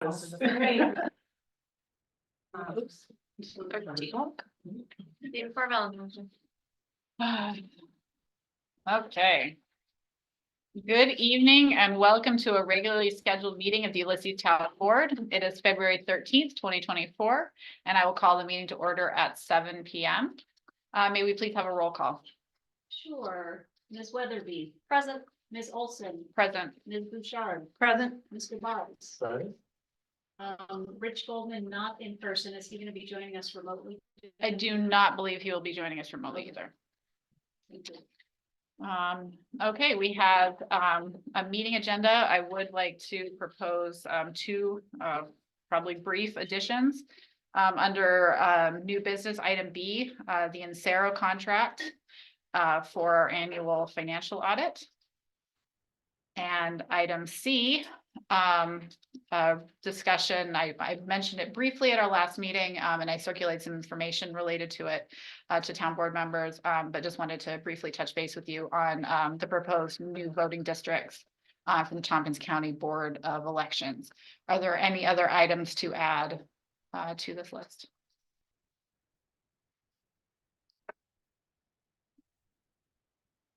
Oops. Okay. Good evening and welcome to a regularly scheduled meeting of the Ulysses Town Board. It is February 13th, 2024, and I will call the meeting to order at 7 p.m. May we please have a roll call? Sure. Ms. Weatherby. Present. Ms. Olson. Present. Ms. Bouchard. Present. Mr. Botts. Rich Goldman, not in person. Is he going to be joining us remotely? I do not believe he will be joining us remotely either. Thank you. Okay, we have a meeting agenda. I would like to propose two probably brief additions. Under new business item B, the Insero contract for our annual financial audit. And item C, discussion, I mentioned it briefly at our last meeting, and I circulated some information related to it to town board members, but just wanted to briefly touch base with you on the proposed new voting districts from the Tompkins County Board of Elections. Are there any other items to add to this list?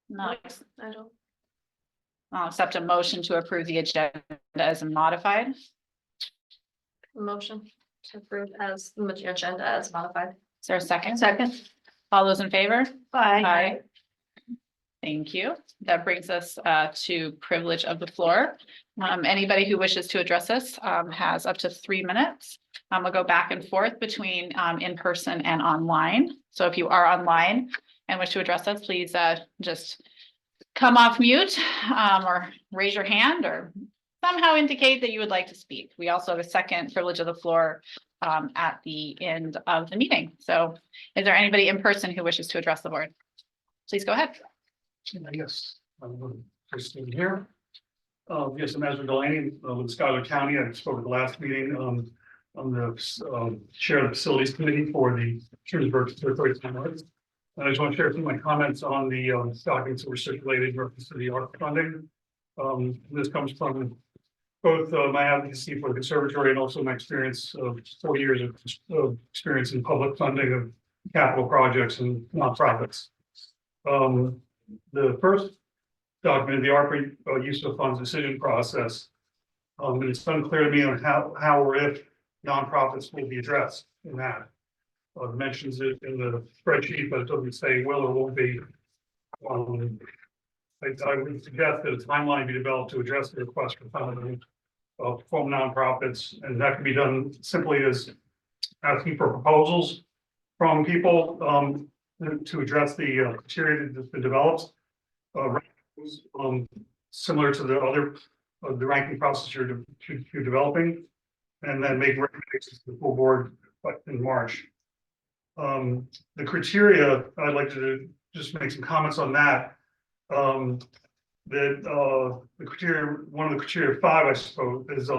No. I don't. I'll accept a motion to approve the agenda as modified. Motion to approve as the agenda as modified. Is there a second? Second. All those in favor? Aye. Thank you. That brings us to privilege of the floor. Anybody who wishes to address us has up to 3 minutes. We'll go back and forth between in person and online. So if you are online and wish to address us, please just come off mute or raise your hand or somehow indicate that you would like to speak. We also have a second privilege of the floor at the end of the meeting. So is there anybody in person who wishes to address the board? Please go ahead. Yes, I'm Christine here. Yes, I'm Ezra Delaney with Schuyler County. I spoke at the last meeting. I'm the chair of the facilities committee for the Trumansburg Territory Town Arts. And I just want to share some of my comments on the documents that were circulated in reference to the ARP funding. This comes from both my advocacy for the conservatory and also my experience of 40 years of experience in public funding of capital projects and nonprofits. The first document, the ARPA use of funds decision process, and it's unclear to me on how or if nonprofits will be addressed in that. It mentions it in the spreadsheet, but it doesn't say will or won't be. I would suggest that a timeline be developed to address the request for funding from nonprofits, and that can be done simply as asking for proposals from people to address the criteria that's been developed. Similar to the other the ranking process you're developing, and then make recommendations to the full board in March. The criteria, I'd like to just make some comments on that. The criteria, one of the criteria 5, I suppose, is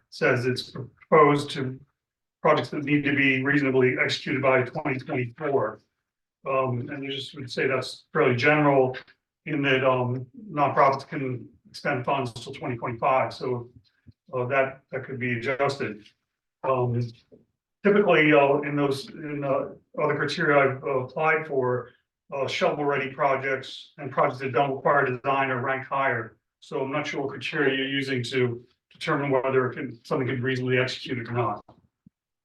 says it's proposed to projects that need to be reasonably executed by 2024. And you just would say that's fairly general in that nonprofits can expend funds until 2025. So that could be adjusted. Typically, in other criteria I've applied for, shovel-ready projects and projects that don't require design are ranked higher. So I'm not sure what criteria you're using to determine whether something can be reasonably executed or not.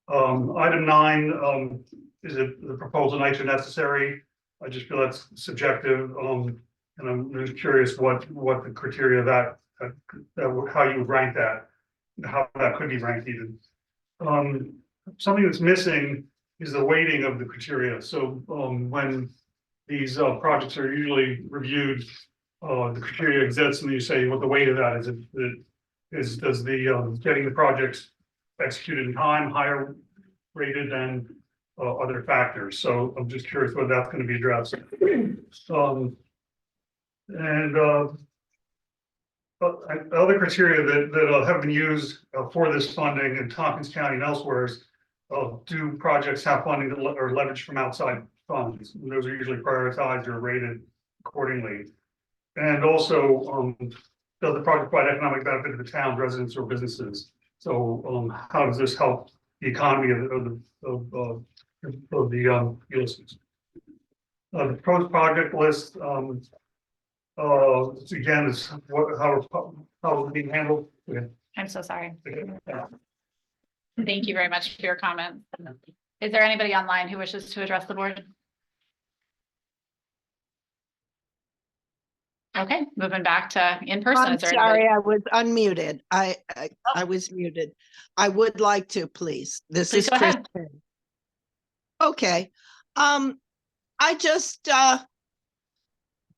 Item 9, is it the proposal nature necessary? I just feel that's subjective, and I'm just curious what the criteria of that how you would rank that, how that could be ranked even. Something that's missing is the weighting of the criteria. So when these projects are usually reviewed, the criteria exists, and you say what the weight of that is. Does the getting the projects executed in time higher rated than other factors? So I'm just curious whether that's going to be addressed. Other criteria that have been used for this funding in Tompkins County and elsewhere is do projects have funding that are leveraged from outside funds? And those are usually prioritized or rated accordingly. And also, does the project provide economic benefit to the town, residents, or businesses? So, how does this help the economy of the Ulysses? The proposed project list, again, is how it's being handled. Okay. I'm so sorry. Yeah. Thank you very much for your comments. Is there anybody online who wishes to address the board? Okay, moving back to in person. I'm Is there anybody? sorry, I was unmuted. I was muted. I would like to, please. This Please is go Chris. ahead. Okay. I just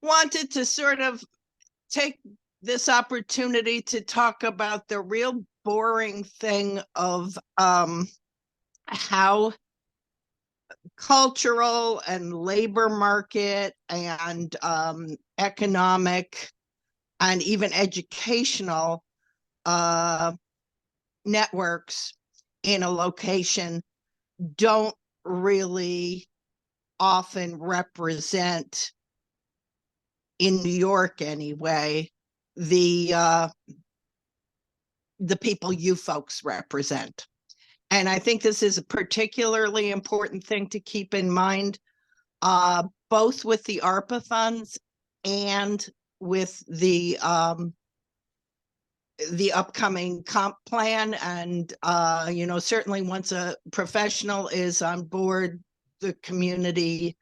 wanted to sort of take this opportunity to talk about the real boring thing of how cultural and labor market and economic and even educational networks in a location don't really often represent, in New York anyway, the people you folks represent. And I think this is a particularly important thing to keep in mind, both with the ARPA funds and with the upcoming comp plan. And, certainly once a professional is on board, the community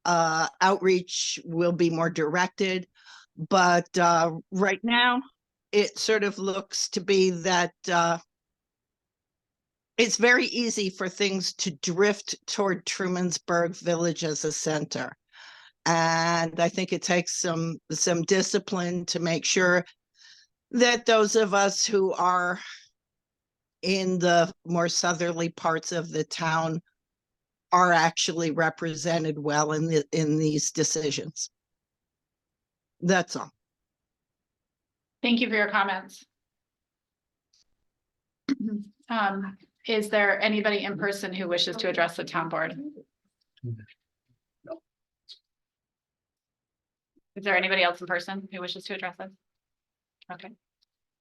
outreach will be more directed. But right now, it sort of looks to be that it's very easy for things to drift toward Trumansburg Village as a center. And I think it takes some discipline to make sure that those of us who are in the more southerly parts of the town are actually represented well in these decisions. That's all. Thank you for your comments. Is there anybody in person who wishes to address the town board? Is there anybody else in person who wishes to address us? Okay.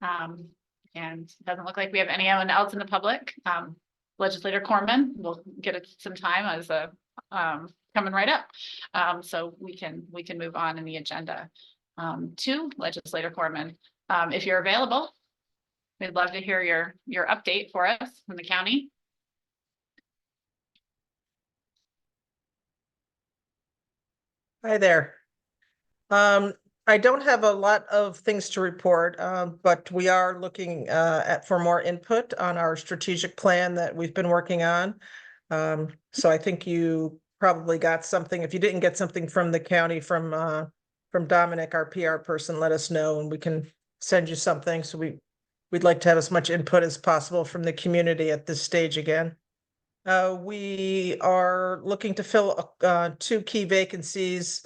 And it doesn't look like we have anyone else in the public. Legislator Corman will get some time as a coming right up. So we can move on in the agenda to Legislator Corman. If you're available, we'd love to hear your update for us from the county. Hi there. I don't have a lot of things to report, but we are looking for more input on our strategic plan that we've been working on. So I think you probably got something. If you didn't get something from the county, from Dominic, our PR person, let us know and we can send you something. So we'd like to have as much input as possible from the community at this stage again. We are looking to fill 2 key vacancies,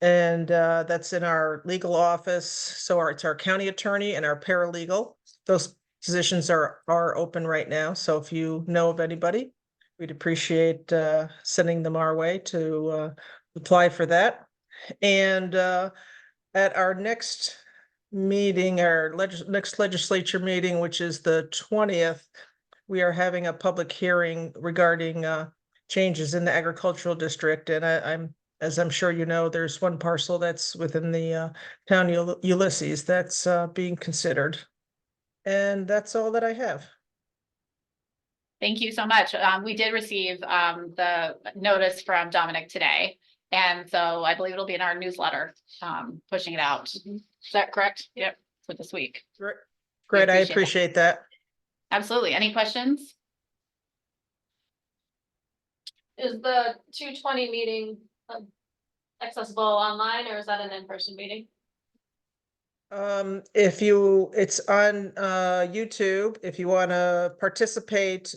and that's in our legal office. So it's our county attorney and our paralegal. Those positions are open right now. So if you know of anybody, we'd appreciate sending them our way to apply for that. And at our next meeting, our next legislature meeting, which is the 20th, we are having a public hearing regarding changes in the agricultural district. And as I'm sure you know, there's one parcel that's within the town Ulysses that's being considered. And that's all that I have. Thank you so much. We did receive the notice from Dominic today. And so I believe it'll be in our newsletter, pushing it out. Is that correct? Yep, for this week. Great, I appreciate that. Absolutely. Any questions? Is the 220 meeting accessible online, or is that an in-person meeting? It's on YouTube. If you want to participate,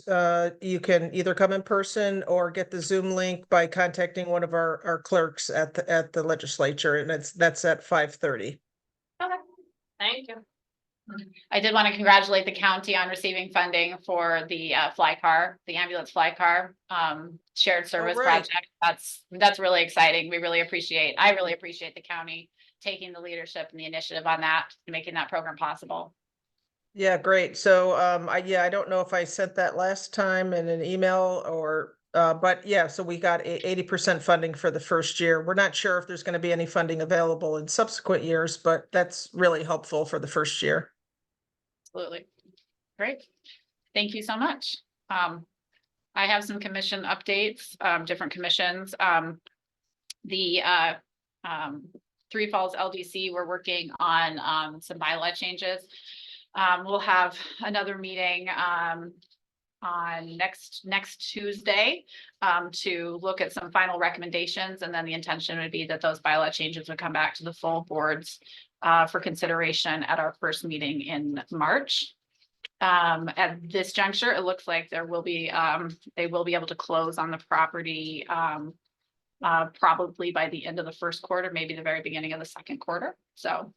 you can either come in person or get the Zoom link by contacting one of our clerks at the legislature, and that's at 5:30. Okay, thank you. I did want to congratulate the county on receiving funding for the the ambulance fly car shared service project. That's really exciting. I really appreciate the county taking the leadership and the initiative on that and making that program possible. Yeah, great. So, I don't know if I sent that last time in an email or, but yeah, so we got 80% funding for the first year. We're not sure if there's going to be any funding available in subsequent years, but that's really helpful for the first year. Absolutely. Great. Thank you so much. I have some commission updates, different commissions. The Three Falls LDC, we're working on some bylaw changes. We'll have another meeting on next Tuesday to look at some final recommendations, and then the intention would be that those bylaw changes would come back to the full boards for consideration at our first meeting in March. At this juncture, it looks like there will be they will be able to close on the property probably by the end of the first quarter, maybe the very beginning of the second quarter. So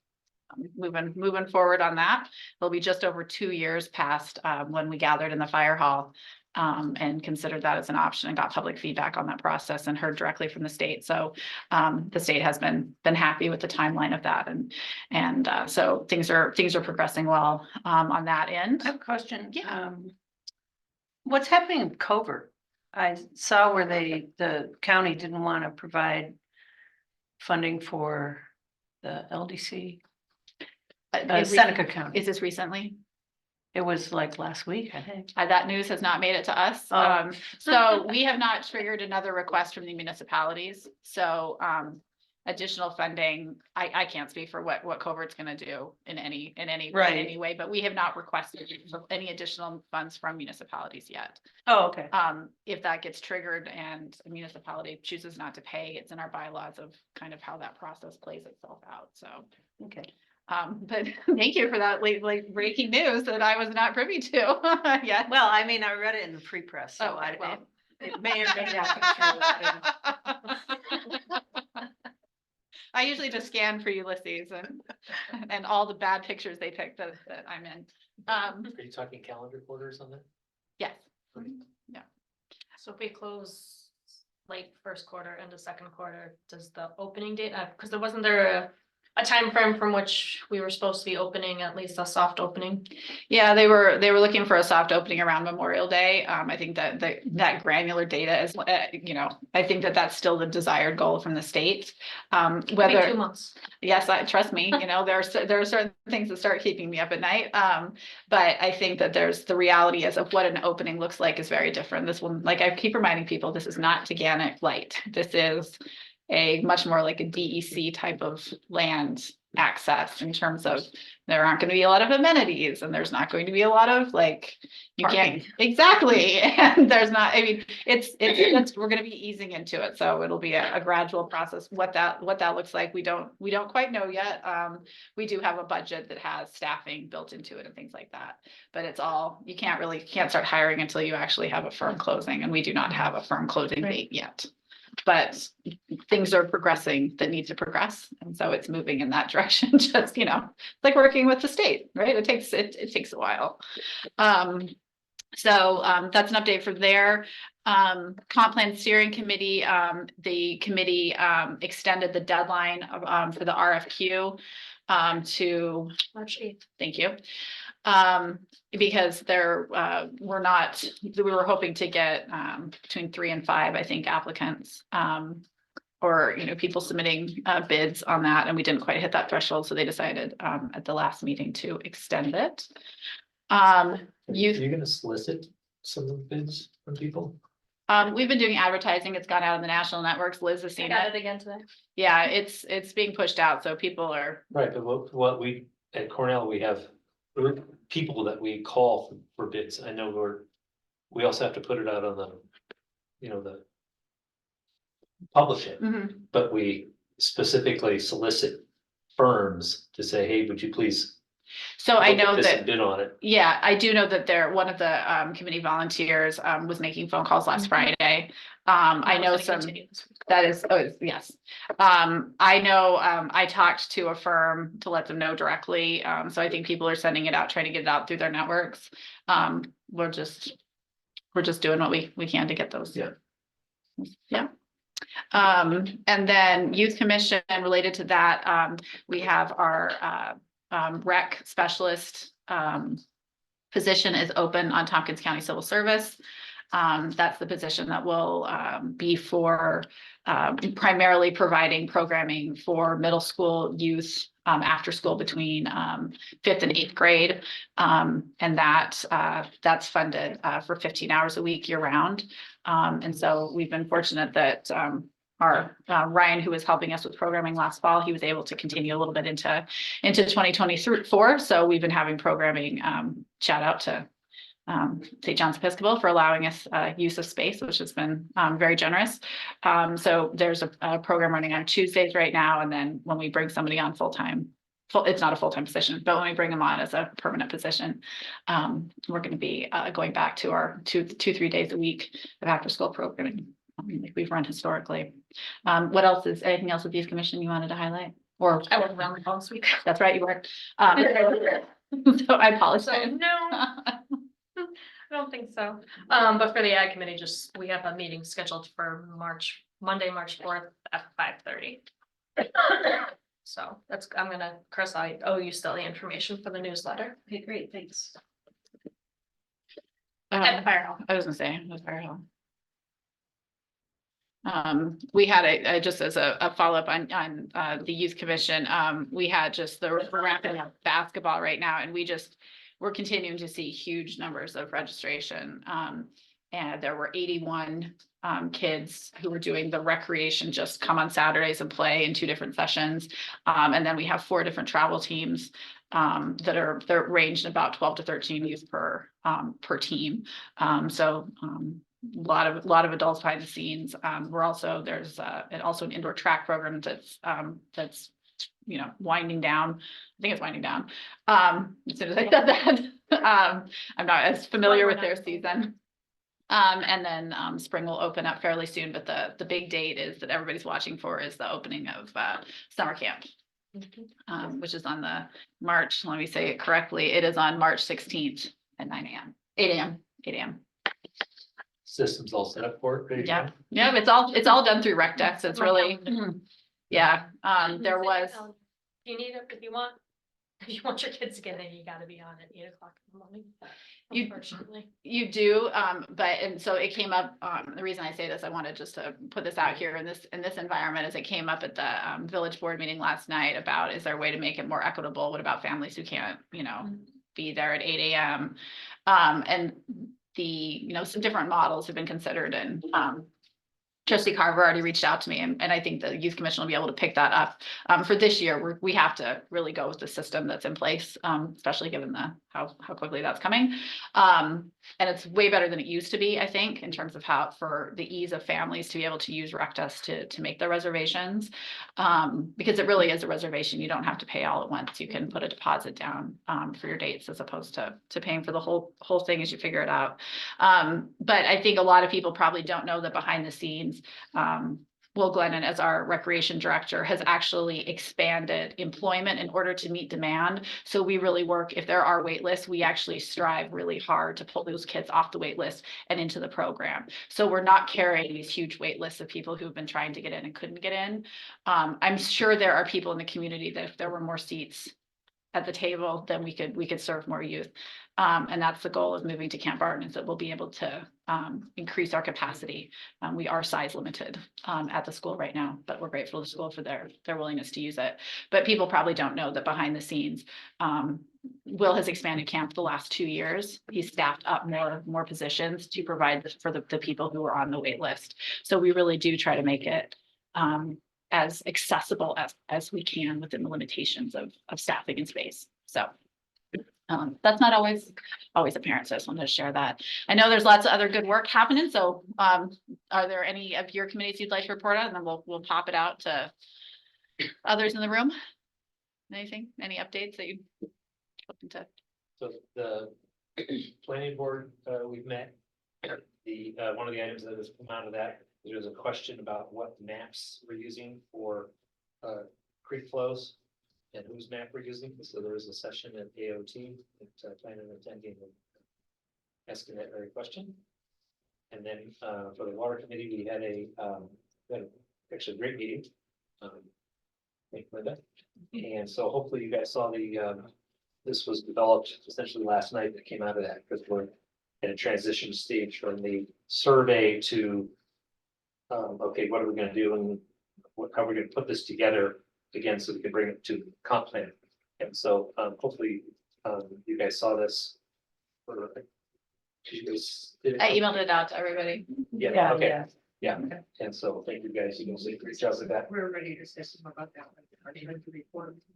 moving forward on that, it'll be just over 2 years past when we gathered in the fire hall and considered that as an option and got public feedback on that process and heard directly from the state. So the state has been happy with the timeline of that, and so things are progressing well on that end. I have a question. Yeah. What's happening in Covert? I saw where the county didn't want to provide funding for the LDC, Seneca County. Is this recently? It was like last week, I think. That news has not made it to us. Oh. So we have not triggered another request from the municipalities. So additional funding, I can't speak for what Covert's gonna do in any Right. way, but we have not requested any additional funds from municipalities yet. Oh, okay. If that gets triggered and a municipality chooses not to pay, it's in our bylaws of kind of how that process plays itself out. So Okay. but thank you for that late breaking news that I was not privy to yet. Well, I mean, I read it in the free press, so Okay, well. it may or may not be true. I usually just scan for Ulysses and all the bad pictures they picked that I'm in. Are you talking calendar quarters on that? Yes. So if we close late first quarter into second quarter, does the opening date, because wasn't there a time frame from which we were supposed to be opening, at least a soft opening? Yeah, they were looking for a soft opening around Memorial Day. I think that granular data is, I think that's still the desired goal from the state. Maybe Whether 2 months. Yes, trust me, there are certain things that start keeping me up at night. But I think that there's the reality is of what an opening looks like is very different. This one, like I keep reminding people, this is not Taganic Light. This is a much more like a DEC type of land access in terms of there aren't going to be a lot of amenities and there's not going to be a lot of like you can't exactly and there's not, I mean it's we're going to be easing into it, so it'll be a gradual process. What that looks like we don't quite know yet. We do have a budget that has staffing built into it and things like that, but it's all you can't start hiring until you actually have a firm closing, and we do not have a firm closing date yet. But things are progressing that need to progress. And so it's moving in that direction, just, like working with the state, right? It takes a while. So that's an update for there. Comp Plan Steering Committee, the committee extended the deadline for the RFQ to March 8th. Thank you. Because we were hoping to get between 3 and 5, I think, applicants or people submitting bids on that, and we didn't quite hit that threshold, so they decided at the last meeting to extend it. You're gonna solicit some of the bids from people? We've been doing advertising. It's gone out on the national networks. Liz has I seen got it. it again today. Yeah, it's being pushed out, so people are. Right, but what we, at Cornell, we have people that we call for bids. I know we also have to put it out on the publish it, Mhm. but we specifically solicit firms to say, hey, would you please So I look at know this that. and bid on it? Yeah, I do know that one of the committee volunteers was making phone calls last Friday. I know that is, yes. I know, I talked to a firm to let them know directly. So I think people are sending it out, trying to get it out through their networks. We're just doing what we can to get those. Yeah. Yeah. And then Youth Commission, related to that, we have our rec specialist position is open on Tompkins County Civil Service. That's the position that will be for primarily providing programming for middle school youth after school between 5th and 8th grade. And that's funded for 15 hours a week year round. And so we've been fortunate that our Ryan, who was helping us with programming last fall, he was able to continue a little bit into 2024. So we've been having programming. Shout out to St. John's Episcopal for allowing us use of space, which has been very generous. So there's a program running on Tuesdays right now, and then when we bring somebody on full-time, it's not a full-time position, but when we bring them on as a permanent position, we're going to be going back to our 3 days a week of after-school programming like we've run historically. What else is anything else with youth commission you wanted to highlight? Or I wasn't around the call this week. that's right, you were. So I apologize. So no, I don't think so. But for the ag committee, we have a meeting scheduled for Monday, March 4th at 5:30. So Chris, I owe you still the information for the newsletter. Okay, great, thanks. At the fire hall. I was gonna say, it was fire hall. We had just as a follow-up on the youth commission, we had we're wrapping up basketball right now, and we're continuing to see huge numbers of registration. And there were 81 kids who were doing the recreation, just come on Saturdays and play in 2 different sessions. And then we have 4 different travel teams they're ranged in about 12 to 13 youth per team. So a lot of adults behind the scenes. There's also an indoor track program that's winding down. I think it's winding down. As soon as I said that, I'm not as familiar with their season. And then spring will open up fairly soon, but the big date is that everybody's watching for is the opening of summer camp, which is on let me say it correctly. It is on March 16th at 9 a.m. 8 a.m. Systems all set up for it. ready to Yeah, go? yeah, it's all done through RecDex. It's really, yeah, there was. You need it if you want your kids to get in, you gotta be on at 8 o'clock in the morning. You- Unfortunately. You do, and so it came up, the reason I say this, I wanted just to put this out here in this environment, is it came up at the village board meeting last night about, is there a way to make it more equitable? What about families who can't, be there at 8 a.m.? And some different models have been considered, and Trustee Carver already reached out to me, and I think the youth commission will be able to pick that up. For this year, we have to really go with the system that's in place, especially given how quickly that's coming. And it's way better than it used to be, I think, in terms of for the ease of families to be able to use RecDex to make their reservations. Because it really is a reservation. You don't have to pay all at once. You can put a deposit down for your dates, as opposed to paying for the whole thing as you figure it out. But I think a lot of people probably don't know that behind the scenes, Will Glennon, as our recreation director, has actually expanded employment in order to meet demand. So we really work, if there are wait lists, we actually strive really hard to pull those kids off the wait list and into the program. So we're not carrying these huge wait lists of people who've been trying to get in and couldn't get in. I'm sure there are people in the community that if there were more seats at the table, then we could serve more youth. And that's the goal of moving to Camp Barton, is that we'll be able to increase our capacity. We are size limited at the school right now, but we're grateful to the school for their willingness to use it. But people probably don't know that behind the scenes, Will has expanded camp the last 2 years. He's staffed up more positions to provide for the people who are on the wait list. So we really do try to make it as accessible as we can within the limitations of staffing and space. So that's not always apparent. So I just wanted to share that. I know there's lots of other good work happening. So are there any of your committees you'd like to report on? And then we'll pop it out to others in the room. Anything, any updates that you looking to? So the planning board, we've met. The one of the items that has come out of that, there's a question about what maps we're using for creek flows and whose map we're using. So there was a session at AOT that I plan on attending and asking that very question. And then for the water committee, we had actually a great meeting. Thank you, Linda. And so hopefully you guys saw the this was developed essentially last night that came out of that, because we're in a transition stage from the survey to okay, what are we gonna do and how are we gonna put this together again, so we can bring it to comp plan. And so, hopefully, you guys saw this. You guys did it? I emailed it out to everybody. Yeah, okay, yeah, and so thank you guys, you can see great job with that. We're ready to say something about that.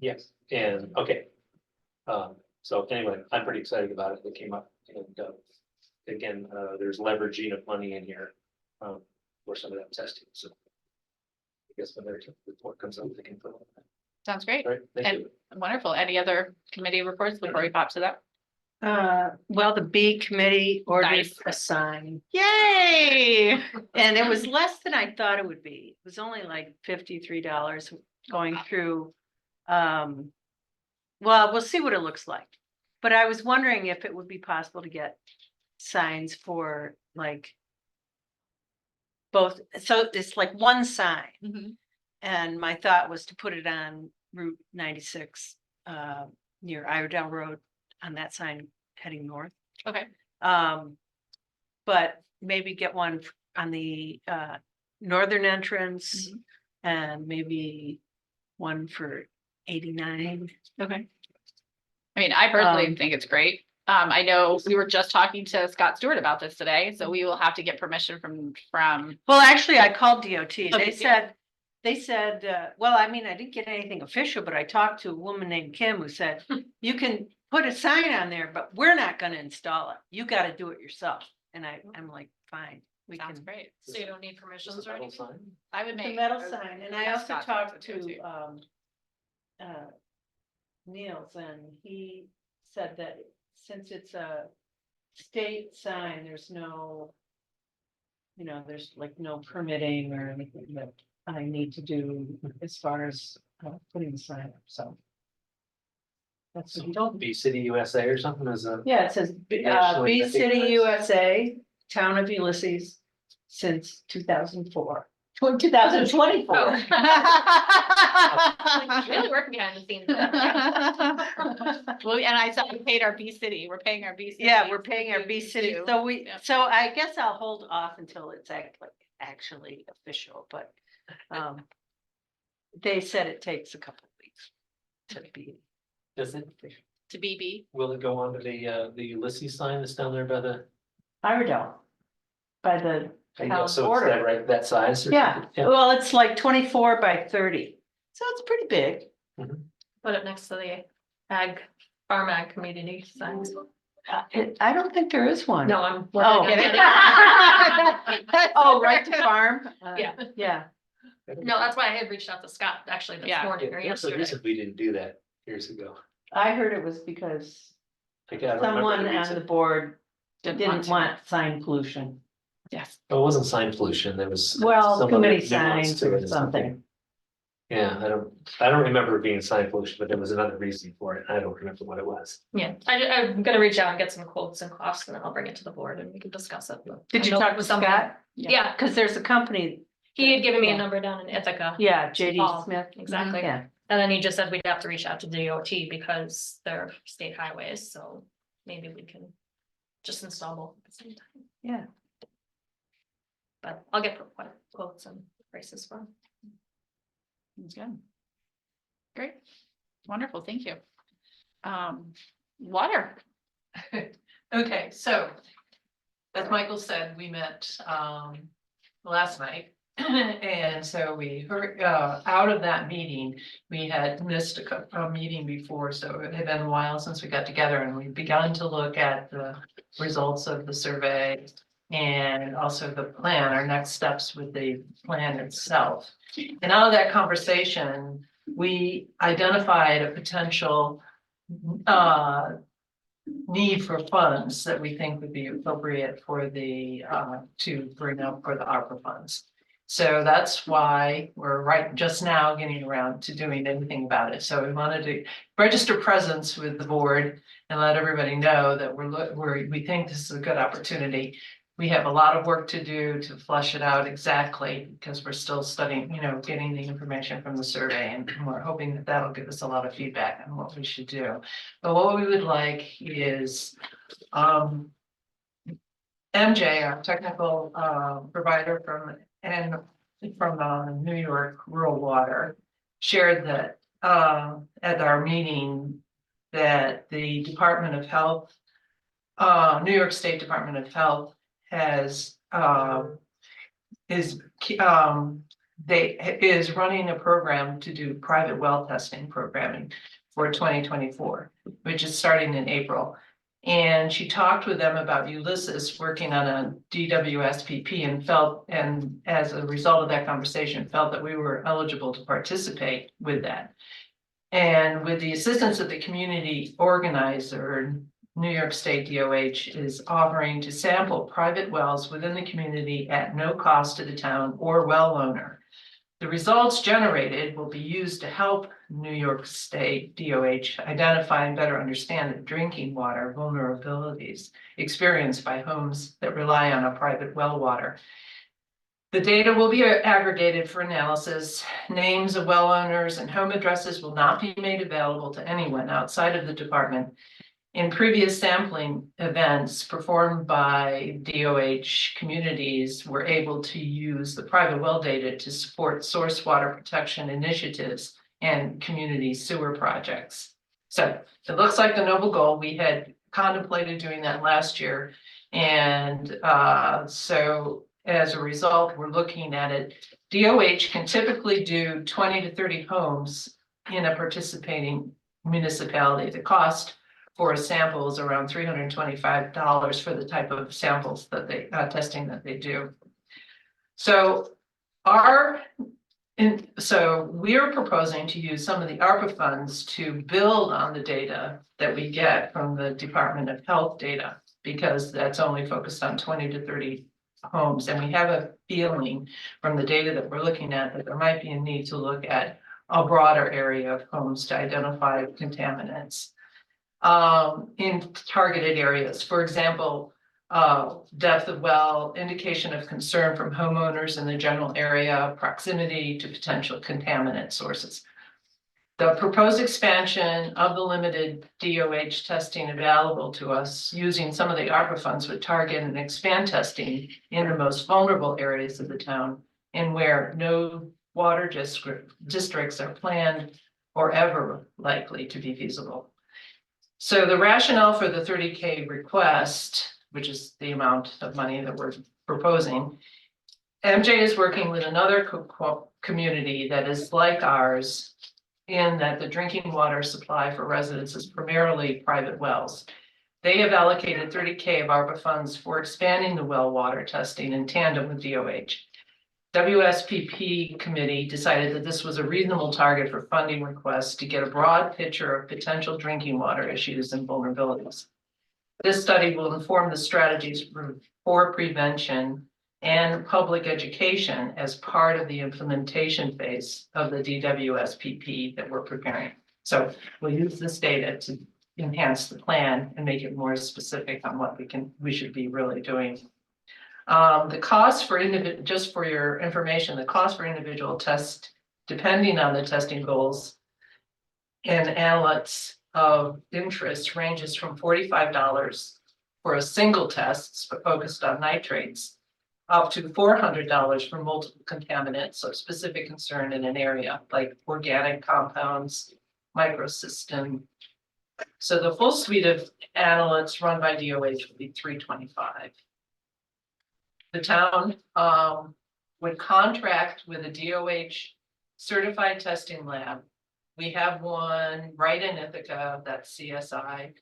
Yes, and, okay. So anyway, I'm pretty excited about it, it came up, and, again, there's leveraging of money in here, for some of that testing, so. I guess when their report comes out, they can put it on Sounds great. that. Right, thank And you. wonderful. Any other committee reports before we pop to that? Well, the B committee ordered Nice. a sign, Yay! and it was less than I thought it would be. It was only like $53 going through. Well, we'll see what it looks like. But I was wondering if it would be possible to get signs for like both, so it's like one sign. Mhm. And my thought was to put it on Route 96, near Iredell Road, on that sign heading north. Okay, But maybe get one on the northern entrance Mhm. and maybe one for 89. okay. I mean, I personally Um, think it's great. I know we were just talking to Scott Stewart about this today, so we will have to get permission from, Well, actually, I called DOT. Okay, They said, well, I mean, I didn't get anything official, but I talked to a woman named Kim who said, you can put a sign on there, but we're not gonna install it. You gotta do it yourself. And I'm like, fine, we sounds can. great. So you don't need Just permissions a or metal anything? sign? I would The make. metal sign, and I have also Scott talked do it too. to Niels, and he said that since it's a state sign, there's no, there's like no permitting or anything that I need to do as far as putting the sign up, so. That's So what you he don't be City USA or something as a. Yeah, it says Actually, B I think City that's- USA, Town of Ulysses, since 2004. 2024. Oh. Really working behind the scenes. Well, and I saw we paid our B City, we're paying our B City. Yeah, we're paying our B City, due. so we, Yeah. so I guess I'll hold off until it's actually official, but they said it takes a couple of weeks to be Does it, official. To BB. will it go onto the Ulysses sign that's down there by the? Iredell, by the town So it's border. that, right, that size? or- Yeah, well, it's like 24 by 30, so it's pretty big. Put it next to the farm ag community signs. I don't think there is one. No, I'm. Oh. working on it. Oh, right to farm? Yeah. Yeah, No, that's why I had reached out to Scott actually this Yeah. morning or Yeah, what's the yesterday. reason we didn't do that years ago? I heard it was because Like, I don't remember someone the on the reason. board didn't to. want sign pollution. Yes. It wasn't sign pollution, there was. Well, some committee other nuance signs to it or or something. Yeah, I don't remember it being sign pollution, but there was another reason for it, I don't remember what it was. Yeah, I'm gonna reach out and get some quotes and costs and then I'll bring it to the board and we can discuss it. but Did I you know it talk to was something- Scott? Yeah, Because there's a company, he had given me Yeah. a number down in Ithaca. yeah, JD Paul, Smith. Exactly. Yeah, And then he just said we'd have to reach out to DOT because they're state highways, so maybe we can just install both at the same time. yeah. But I'll get quotes and prices for 'em. That's good. Great, wonderful, thank you. Water. Okay, so as Michael said, we met last night. And so we heard out of that meeting, we had missed a meeting before, so it had been a while since we got together and we begun to look at the results of the survey. And also the plan, our next steps with the plan itself. And out of that conversation, we identified a potential need for funds that we think would be appropriate for the to bring up for the ARPA funds. So that's why we're just now getting around to doing anything about it. So we wanted to register presence with the board and let everybody know that we think this is a good opportunity. we have a lot of work to do to flesh it out exactly, because we're still studying, getting the information from the survey, and we're hoping that that'll give us a lot of feedback on what we should do. But what we would like is, MJ, our technical provider from New York Rural Water, shared that at our meeting that the Department of Health, New York State Department of Health has is running a program to do private well testing programming for 2024, which is starting in April. And she talked with them about Ulysses working on a DWSPP and as a result of that conversation, felt that we were eligible to participate with that. And with the assistance of the community organizer, New York State DOH is offering to sample private wells within the community at no cost to the town or well owner. The results generated will be used to help New York State DOH identify and better understand the drinking water vulnerabilities experienced by homes that rely on a private well water. The data will be aggregated for analysis. Names of well owners and home addresses will not be made available to anyone outside of the department. In previous sampling events performed by DOH communities were able to use the private well data to support source water protection initiatives and community sewer projects. So it looks like the noble goal. We had contemplated doing that last year. And so as a result, we're looking at it. DOH can typically do 20 to 30 homes in a participating municipality. The cost for a sample is around $325 for the type of samples that they testing that they do. So we're proposing to use some of the ARPA funds to build on the data that we get from the Department of Health data, because that's only focused on 20 to 30 homes. And we have a feeling from the data that we're looking at that there might be a need to look at a broader area of homes to identify contaminants in targeted areas. For example, depth of well, indication of concern from homeowners in the general area, proximity to potential contaminant sources. The proposed expansion of the limited DOH testing available to us using some of the ARPA funds would target and expand testing in the most vulnerable areas of the town and where no water districts are planned or ever likely to be feasible. So the rationale for the 30K request, which is the amount of money that we're proposing, MJ is working with another community that is like ours in that the drinking water supply for residents is primarily private wells. They have allocated 30K of ARPA funds for expanding the well water testing in tandem with DOH. WSPP committee decided that this was a reasonable target for funding requests to get a broad picture of potential drinking water issues and vulnerabilities. This study will inform the strategies for prevention and public education as part of the implementation phase of the DWSPP that we're preparing. So we'll use this data to enhance the plan and make it more specific on what we should be really doing. The cost for just for your information, the cost for individual tests, depending on the testing goals and analytes of interest, ranges from $45 for a single test focused on nitrates, up to $400 for multiple contaminants of specific concern in an area like organic compounds, microsystem. So the full suite of analytes run by DOH would be $325. The town would contract with a DOH certified testing lab. We have one right in Ithaca, that's CSI.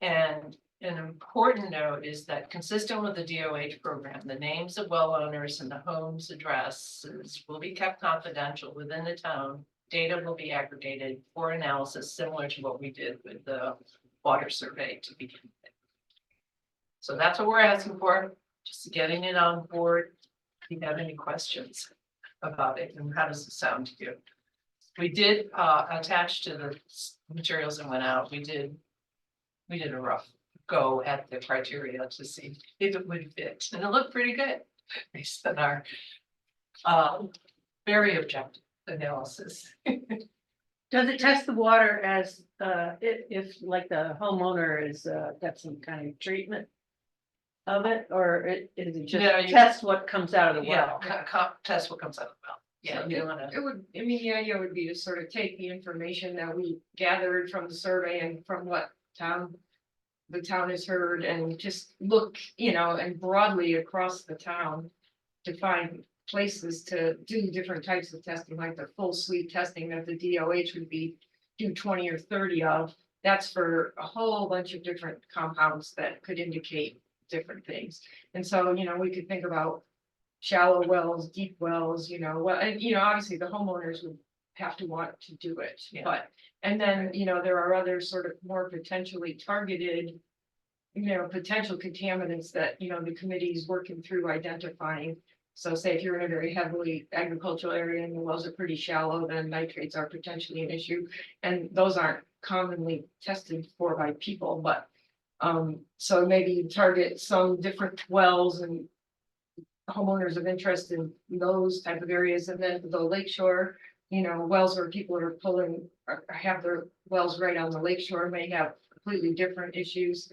And an important note is that consistent with the DOH program, the names of well owners and the home's addresses will be kept confidential within the town. Data will be aggregated for analysis, similar to what we did with the water survey to begin with. So that's what we're asking for. Just getting it on board. If you have any questions about it, and how does it sound to you? We did attach to the materials that went out. We did a rough go at the criteria to see if it would fit, and it looked pretty good. Based on our very objective analysis. Does it test the water as, if like the homeowner is, got some kind of treatment of it, or is it No, just you- test what comes out of the Yeah, well? test what comes out of the mouth. Yeah, you don't wanna. It would, I mean, the idea would be to sort of take the information that we gathered from the survey and from what the town has heard and just look, and broadly across the town to find places to do different types of testing, like the full suite testing that the DOH would be do 20 or 30 of. That's for a whole bunch of different compounds that could indicate different things. And so, we could think about shallow wells, deep wells, obviously the homeowners would have to want to do it, Yeah. but, and then, there are other sort of more potentially targeted, potential contaminants that, the committee is working through identifying. So say if you're in a very heavily agricultural area and the wells are pretty shallow, then nitrates are potentially an issue. And those aren't commonly tested for by people, but, so maybe you target some different wells and homeowners of interest in those type of areas, and then the lakeshore, wells where people are pulling, or have their wells right on the lakeshore may have completely different issues.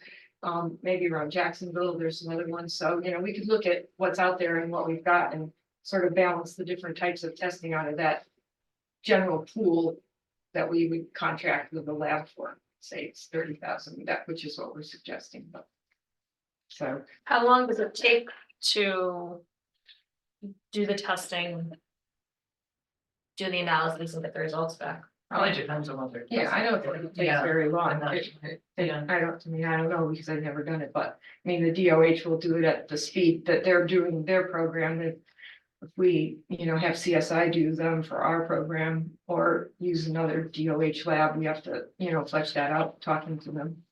Maybe around Jacksonville, there's some other ones, so, we could look at what's out there and what we've got and sort of balance the different types of testing out of that general pool that we would contract with the lab for, say it's 30,000, which is what we're suggesting, but. So, How long does it take to do the testing? Do the analysis and get the results back? Probably depends on what they're. yeah, I don't think it takes Yeah. very long. I'm not It- sure. it- Yeah. I don't know because I've never done it, but I mean, the DOH will do it at the speed that they're doing their program. If we, have CSI do them for our program or use another DOH lab, we have to, flesh that out, talking to them.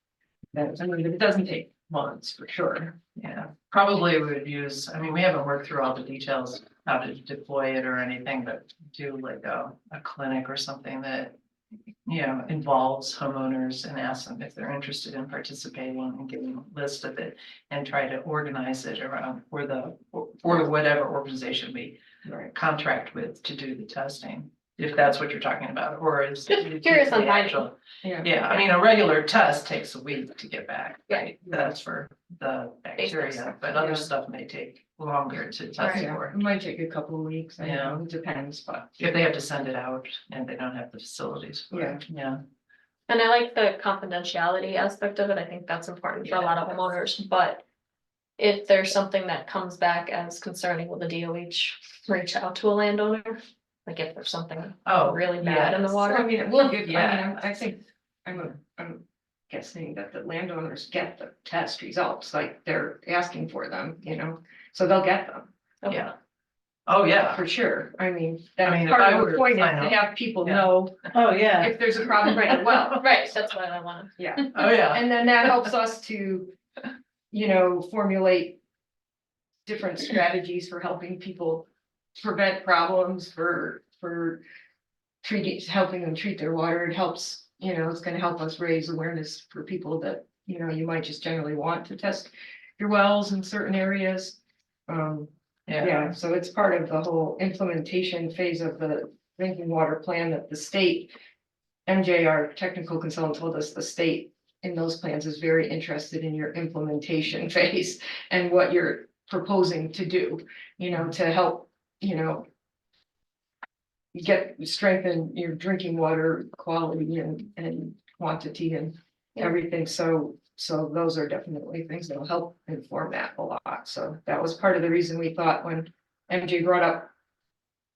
It doesn't take months for sure. Yeah, probably we would use, I mean, we haven't worked through all the details, how to deploy it or anything, but do like a clinic or something that. Involves homeowners and ask them if they're interested in participating and getting a list of it. And try to organize it around for whatever organization we Right. contract with to do the testing. If that's what you're talking about, or is. Just curious on the timing. actual- Yeah. Yeah, I mean, a regular test takes a week to get back, Yeah. right? That's for the bacteria, stuff, but other yeah. stuff may take longer to test Yeah, for. it might take a couple of weeks. I don't Yeah. know, it depends, but If they have to send it out and they don't have the facilities. for it. Yeah. And I like the confidentiality aspect of it. I think that's important for a lot of homeowners, but. If there's something that comes back as concerning, will the DOH reach out to a landowner? Like if there's something Oh, really bad in the yes. water? I mean, we'll get, Yeah. I think, I'm guessing that the landowners get the test results, like they're asking for them, so they'll get them. Yeah. Oh, yeah. For sure, I mean, I that's mean, if part I of were the to point is sign to up- have people Yeah. know Oh, yeah. if there's a problem right well, Right, that's what I want. yeah. Oh, yeah. And then that helps us to, formulate different strategies for helping people prevent problems, for helping them treat their water. It helps, it's gonna help us raise awareness for people that, you might just generally want to test your wells in certain areas. Yeah, so it's part of the whole implementation phase of the drinking water plan that the state, MJ, our technical consultant, told us the state in those plans is very interested in your implementation phase and what you're proposing to do, to help, strengthen your drinking water quality and quantity and everything. So those are definitely things that'll help inform that a lot. So that was part of the reason we thought when MJ brought up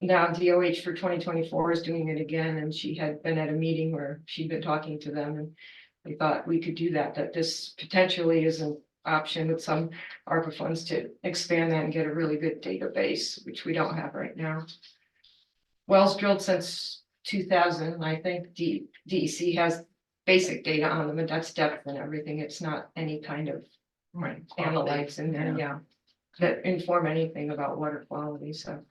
now DOH for 2024 is doing it again, and she had been at a meeting where she'd been talking to them, and we thought we could do that this potentially is an option with some ARPA funds to expand that and get a really good database, which we don't have right now. Wells drilled since 2000, I think DEC has basic data on them, and that's depth and everything. It's not any kind of Right. analytes in there, yeah, that inform anything about water quality, so.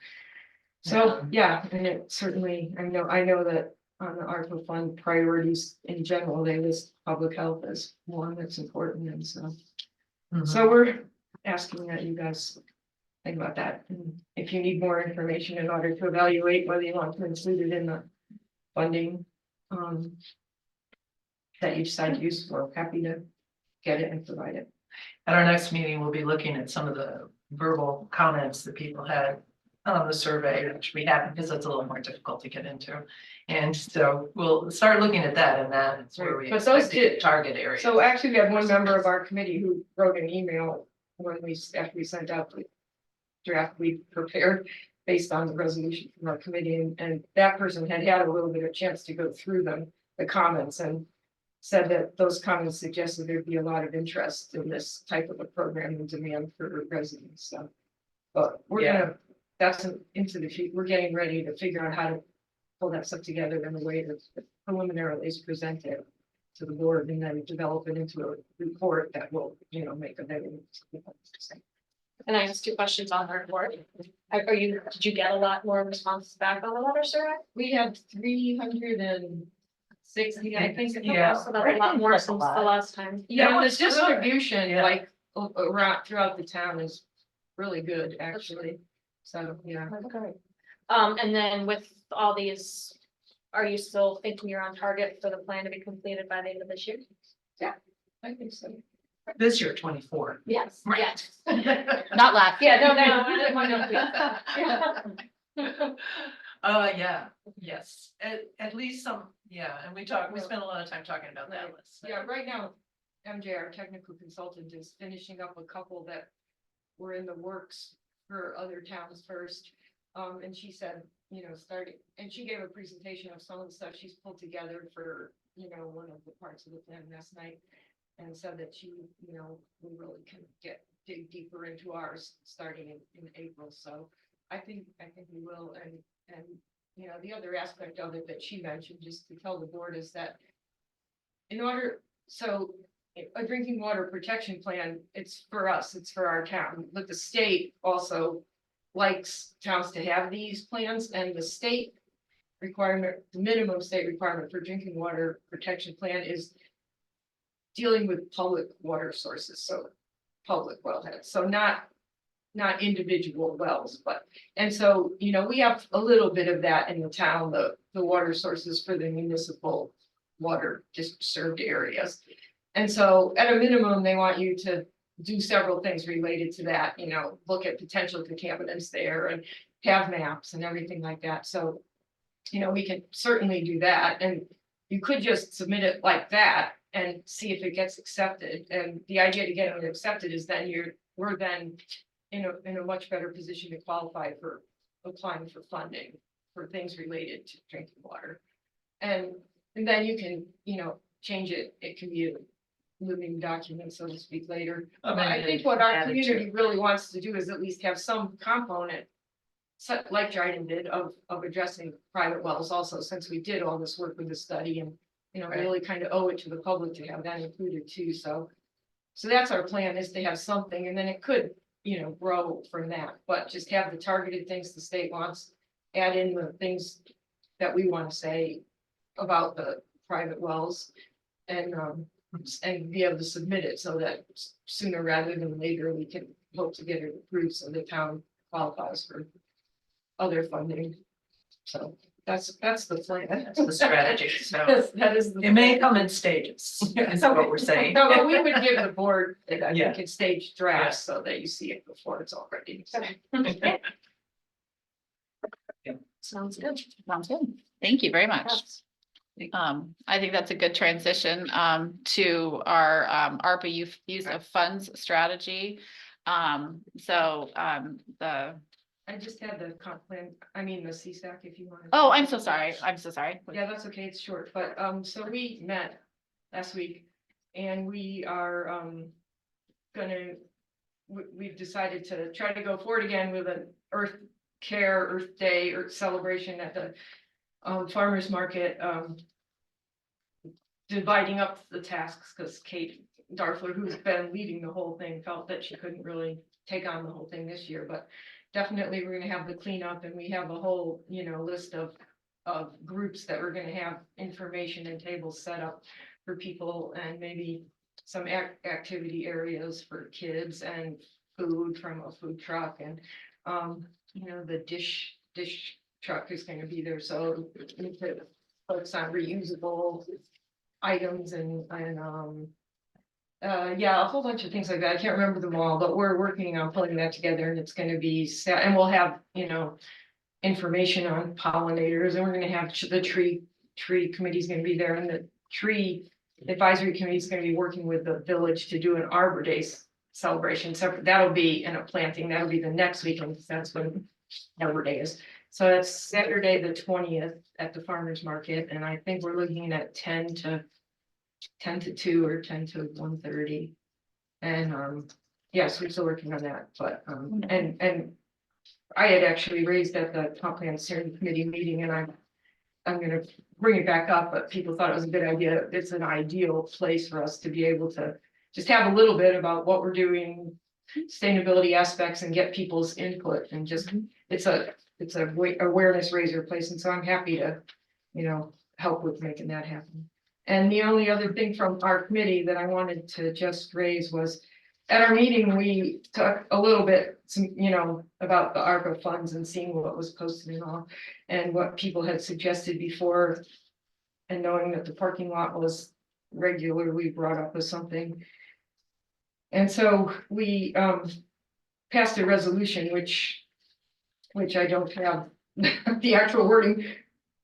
Yeah. Yeah, and it certainly, I know that on the ARPA fund priorities in general, they list public health as one that's important, and so. So we're asking that you guys think about that, and if you need more information in order to evaluate whether you want to include it in the funding. That you decide to use, we're happy to get it and provide it. At our next meeting, we'll be looking at some of the verbal comments that people had on the survey, which we haven't, because it's a little more difficult to get into. And so we'll start looking at that, and that's where we But those expect to get did- target areas. So actually, we had one member of our committee who wrote an email after we sent out the draft we prepared based on the resolution from our committee, and that person had a little bit of chance to go through them, the comments, and said that those comments suggested there'd be a lot of interest in this type of a program and demand for residents, so. But we're gonna, that's into the future, we're getting ready to figure out how to pull that stuff together in a way that preliminarily is presented to the board, and then develop it into a report that will, make available. And I asked 2 questions on her report. Did you get a lot more responses back on the letter survey? We had 360, I think. Yeah. So that's a lot more since the last time. Yeah, the was good. distribution, Yeah. like, around throughout the town is really good, actually. So, yeah. Okay. And then with all these, are you still thinking you're on target for the plan to be completed by the end of this year? I think so. This year, 24. Yes. Right. Yes. Not last. Yeah, no, I didn't want to. Yeah, yes, at least some, and we spent a lot of time talking about that list. Yeah, right now, MJ, our technical consultant, is finishing up a couple that were in the works for other towns first. And she said, starting, and she gave a presentation of some of the stuff she's pulled together for, one of the parts of the plan last night. And said that we really can dig deeper into ours starting in April. So I think we will. And the other aspect of it that she mentioned, just to tell the board, is that a drinking water protection plan, it's for us, it's for our town, but the state also likes towns to have these plans, and the state requirement, the minimum state requirement for drinking water protection plan is dealing with public water sources, so public wellheads, so not individual wells, and so, we have a little bit of that in the town, the water sources for the municipal water just served areas. And so at a minimum, they want you to do several things related to that, look at potential contaminants there and have maps and everything like that. So, we can certainly do that, and you could just submit it like that and see if it gets accepted. And the idea to get it accepted is then we're then in a much better position to qualify for applying for funding for things related to drinking water. And then you can, change it. It can be a living document, so to speak, later. But I think what our community really wants to do is at least have some component, like Dryden did, of addressing private wells also, since we did all this work with the study, and we really kind of owe it to the public to have that included too. So that's our plan, is to have something, and then it could, grow from that, but just have the targeted things the state wants, add in the things that we want to say about the private wells, and be able to submit it so that sooner rather than later, we can hope to get it approved so the town qualifies for other funding. So that's the plan. That's the strategy, so That is. it may come in stages, is what we're saying. No, but we would give the board, I Yeah. think, in stage drafts so that you see it before it's all ready. Sounds good. Sounds good. Thank you very much. Yes. I think that's a good transition, to our, ARPA use of funds strategy. I just had the comp plan, the CSAC, if you want. Oh, I'm so sorry. Yeah, that's okay, it's short, but, so we met last week, and we are, we've decided to try to go forward again with an Earth Day, Earth celebration at the, farmer's market, dividing up the tasks, because Kate Darfler, who's been leading the whole thing, felt that she couldn't really take on the whole thing this year, but definitely we're gonna have the cleanup, and we have a whole, list of of groups that we're gonna have information and tables set up for people and maybe some activity areas for kids and food from a food truck and, you know, the dish truck is gonna be there, so we could focus on reusable items and, yeah, a whole bunch of things like that. I can't remember them all, but we're working on pulling that together and it's gonna be set, and we'll have, you know, information on pollinators, and we're gonna have the tree committee's gonna be there, and the tree advisory committee is gonna be working with the village to do an Arbor Day celebration. Separate, that'll be in a planting, that'll be the next weekend, because that's when Arbor Day is. So that's Saturday, the 20th at the farmer's market, and I think we're looking at 10 to 2 or 10 to 1:30. And yes, we're still working on that, but and I had actually raised at the comp plan steering committee meeting, and I'm gonna bring it back up, but people thought it was a good idea. It's an ideal place for us to be able to just have a little bit about what we're doing, sustainability aspects, and get people's input, and just, it's a awareness raiser place, and so I'm happy to, you know, help with making that happen. And the only other thing from our committee that I wanted to just raise was, at our meeting, we talked a little bit, you know, about the ARPA funds and seeing what was posted and all, and what people had suggested before. And knowing that the parking lot was regularly brought up as something. And so we passed a resolution, which I don't have the actual wording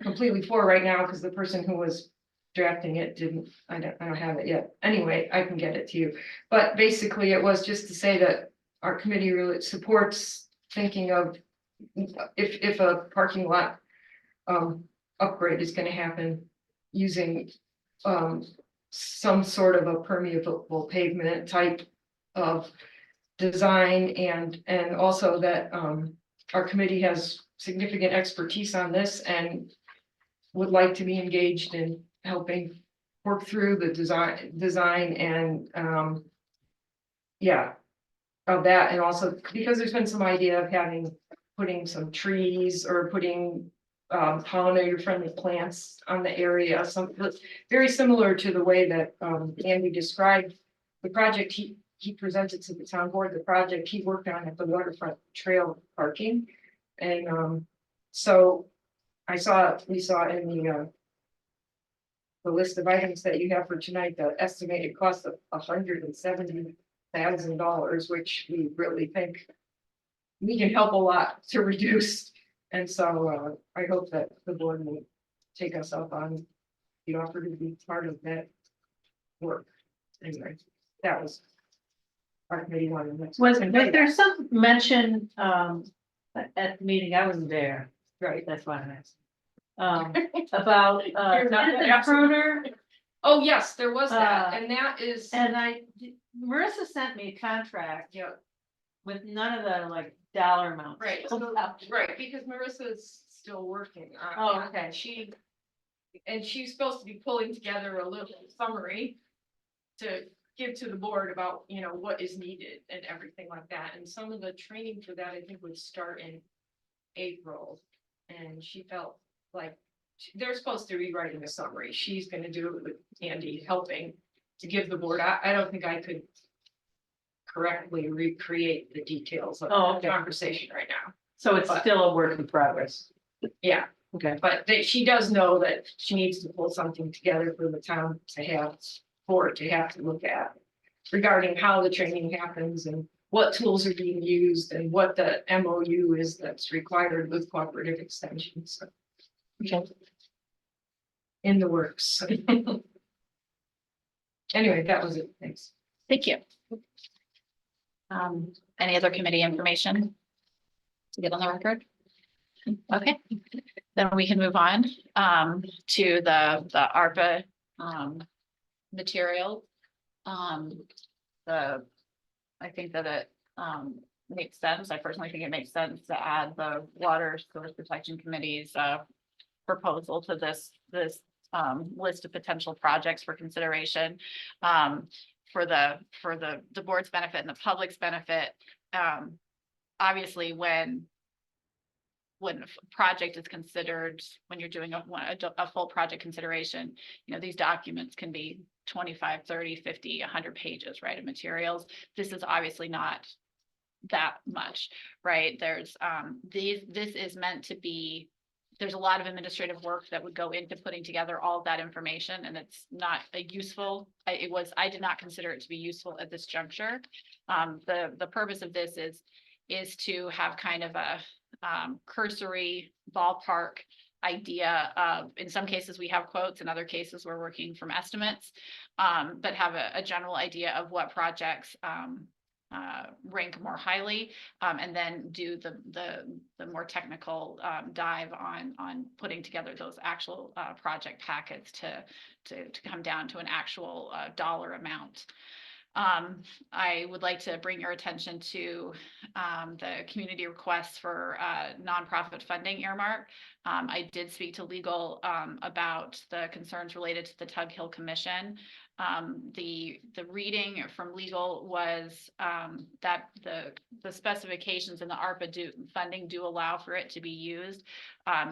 completely for right now, because the person who was drafting it didn't, I don't have it yet. Anyway, I can get it to you. But basically, it was just to say that our committee really supports thinking of if a parking lot upgrade is gonna happen using some sort of a permeable pavement type of design, and also that our committee has significant expertise on this and would like to be engaged in helping work through the design and yeah, of that. And also because there's been some idea of putting some trees or putting pollinator friendly plants on the area, some very similar to the way that Andy described the project he presented to the town board, the project he worked on at the waterfront trail parking. And so we saw in the list of items that you have for tonight, the estimated cost of $170,000, which we really think we can help a lot to reduce. And so I hope that the board will take us up on the offer to be part of that work. Anyway, that was our committee one. Was there some mention at the meeting, I wasn't there, Right. that's why I'm asking. About the pruner, Oh, yes, there was that, and that is. and Marissa sent me a contract. Yeah. With none of the like dollar amounts. Right, right, because Marissa's still working on. Oh, that, okay. And she's supposed to be pulling together a little summary to give to the board about, you know, what is needed and everything like that. And some of the training for that, I think, would start in April. And she felt like they're supposed to be writing a summary. She's gonna do it with Andy helping to give the board. I don't think I could correctly recreate the details of Oh, the okay. conversation right now. So it's still a work in progress. Yeah, Okay. but she does know that she needs to pull something together for the town to have to look at regarding how the training happens and what tools are being used and what the MOU is that's required with cooperative extensions. So, okay. In the works. Anyway, that was it. Thanks. Thank you. Any other committee information to get on the record? Okay, then we can move on to the ARPA material. I think that it makes sense. I personally think it makes sense to add the Water Source Protection Committee's proposal to this list of potential projects for consideration. For the board's benefit and the public's benefit. Obviously, when when a project is considered, when you're doing a full project consideration, these documents can be 25, 30, 50, 100 pages, right, of materials. This is obviously not that much, right? There's, this is meant to be, there's a lot of administrative work that would go into putting together all of that information, and it's not a useful, I did not consider it to be useful at this juncture. The purpose of this is to have kind of a cursory ballpark idea of, in some cases we have quotes, in other cases we're working from estimates, but have a general idea of what projects rank more highly, and then do the more technical dive on putting together those actual project packets to come down to an actual dollar amount. I would like to bring your attention to the community requests for nonprofit funding earmark. I did speak to legal about the concerns related to the Tug Hill Commission. The reading from legal was that the specifications in the ARPA funding do allow for it to be used.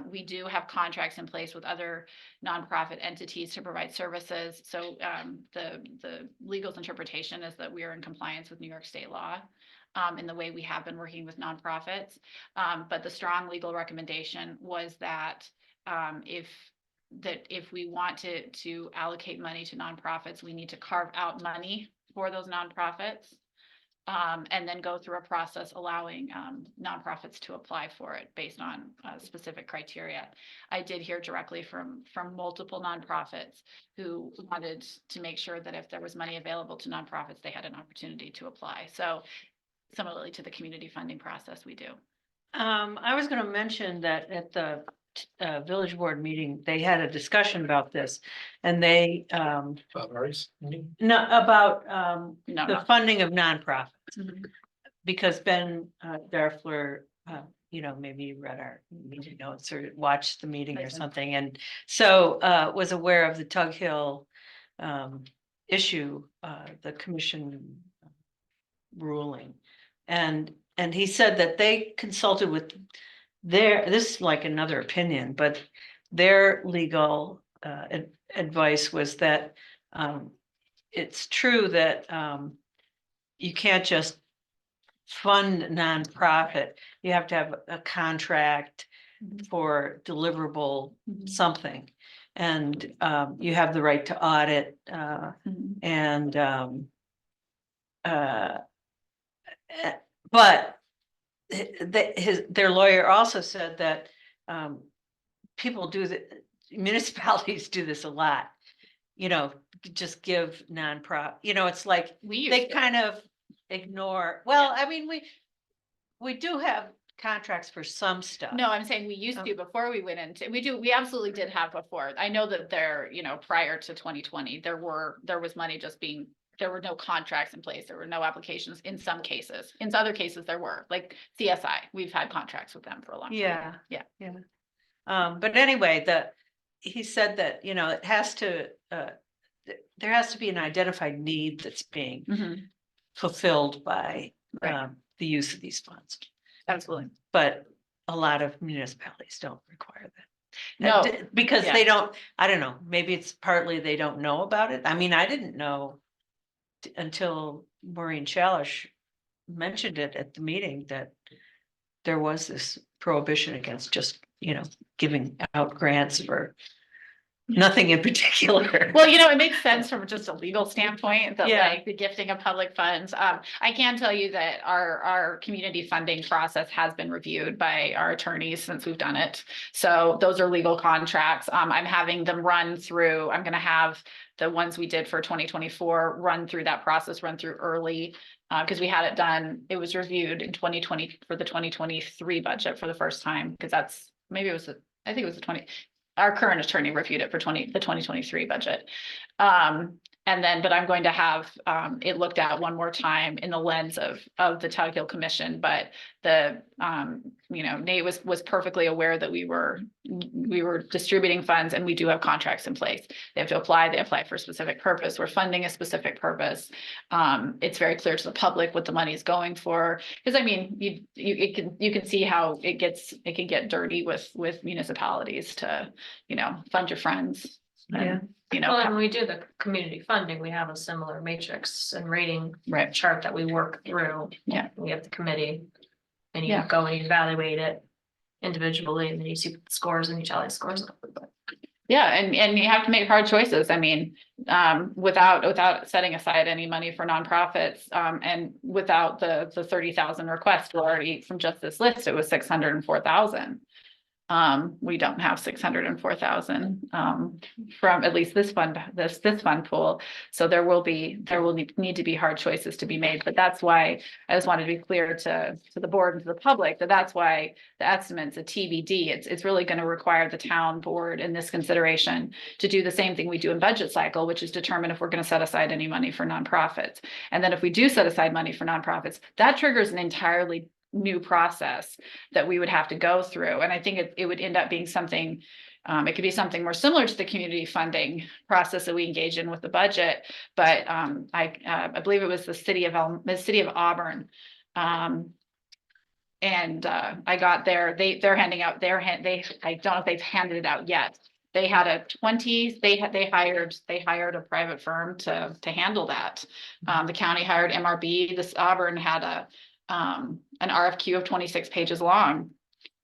We do have contracts in place with other nonprofit entities to provide services. So the legal's interpretation is that we are in compliance with New York state law in the way we have been working with nonprofits. But the strong legal recommendation was that if we want to allocate money to nonprofits, we need to carve out money for those nonprofits. And then go through a process allowing nonprofits to apply for it based on specific criteria. I did hear directly from multiple nonprofits who wanted to make sure that if there was money available to nonprofits, they had an opportunity to apply. So similarly to the community funding process, we do. I was gonna mention that at the village board meeting, they had a discussion about this, and they about No, the no. funding of nonprofits. Mhm. Because Ben Darfler, maybe you read our meeting notes or watched the meeting I or did. something, and so was aware of the Tug Hill issue, the commission ruling. And he said that they consulted with this is like another opinion, but their legal advice was that it's true that you can't just fund nonprofit. You have to have a contract Mhm. for deliverable Mhm. something. And you have the right to audit Mhm. and but their lawyer also said that people do municipalities do this a lot, just give nonprofit, it's like We used they to. kind of ignore, well, I mean, we do have contracts for some stuff. No, I'm saying we used to before we went into, we absolutely did have before. I know that there, prior to 2020, there was money just being, there were no contracts in place. There were no applications in some cases. In other cases, there were, like CSI. We've had contracts with them for a long time. Yeah. Yeah. But anyway, he said that, it has to, there has to be an identified need that's being Mhm. fulfilled by Right. the use of these funds. Absolutely. But a lot of municipalities don't require that. No. Because Yeah. they don't, I don't know, maybe it's partly they don't know about it. I mean, I didn't know until Maureen Chalish mentioned it at the meeting that there was this prohibition against just, giving out grants for nothing in particular. Well, it makes sense from just a legal standpoint that Yeah. like the gifting of public funds. I can tell you that our community funding process has been reviewed by our attorneys since we've done it. So those are legal contracts. I'm having them run through, I'm gonna have the ones we did for 2024 run through that process, run through early. Because we had it done, it was reviewed in 2020 for the 2023 budget for the first time, because I think it was the 20. Our current attorney reviewed it for the 2023 budget. And then, but I'm going to have it looked at one more time in the lens of the Tug Hill Commission, but the Nate was perfectly aware that we were distributing funds, and we do have contracts in place. They have to apply, they apply for a specific purpose. We're funding a specific purpose. It's very clear to the public what the money is going for. Because I mean, you can see how it can get dirty with municipalities to, fund your friends. Yeah. Well, when we do the community funding, we have a similar matrix and rating Right. chart that we work through. Yeah. We have the committee. And you Yeah. go and you evaluate it individually, and then you see the scores and you tally the scores. Yeah, and you have to make hard choices. I mean, without setting aside any money for nonprofits, and without the 30,000 requests already from just this list, it was 604,000. We don't have 604,000 from at least this fund pool. So there will need to be hard choices to be made. But that's why I just wanted to be clear to the board and to the public that that's why the estimate's a TBD. It's really going to require the town board in this consideration to do the same thing we do in budget cycle, which is determine if we're going to set aside any money for nonprofits. And then if we do set aside money for nonprofits, that triggers an entirely new process that we would have to go through. And I think it would end up being something, it could be something more similar to the community funding process that we engage in with the budget. But I believe it was the city of Auburn. And I got there, they're handing out I don't know if they've handed it out yet. They had they hired a private firm to handle that. The county hired MRB. This Auburn had an RFQ of 26 pages long,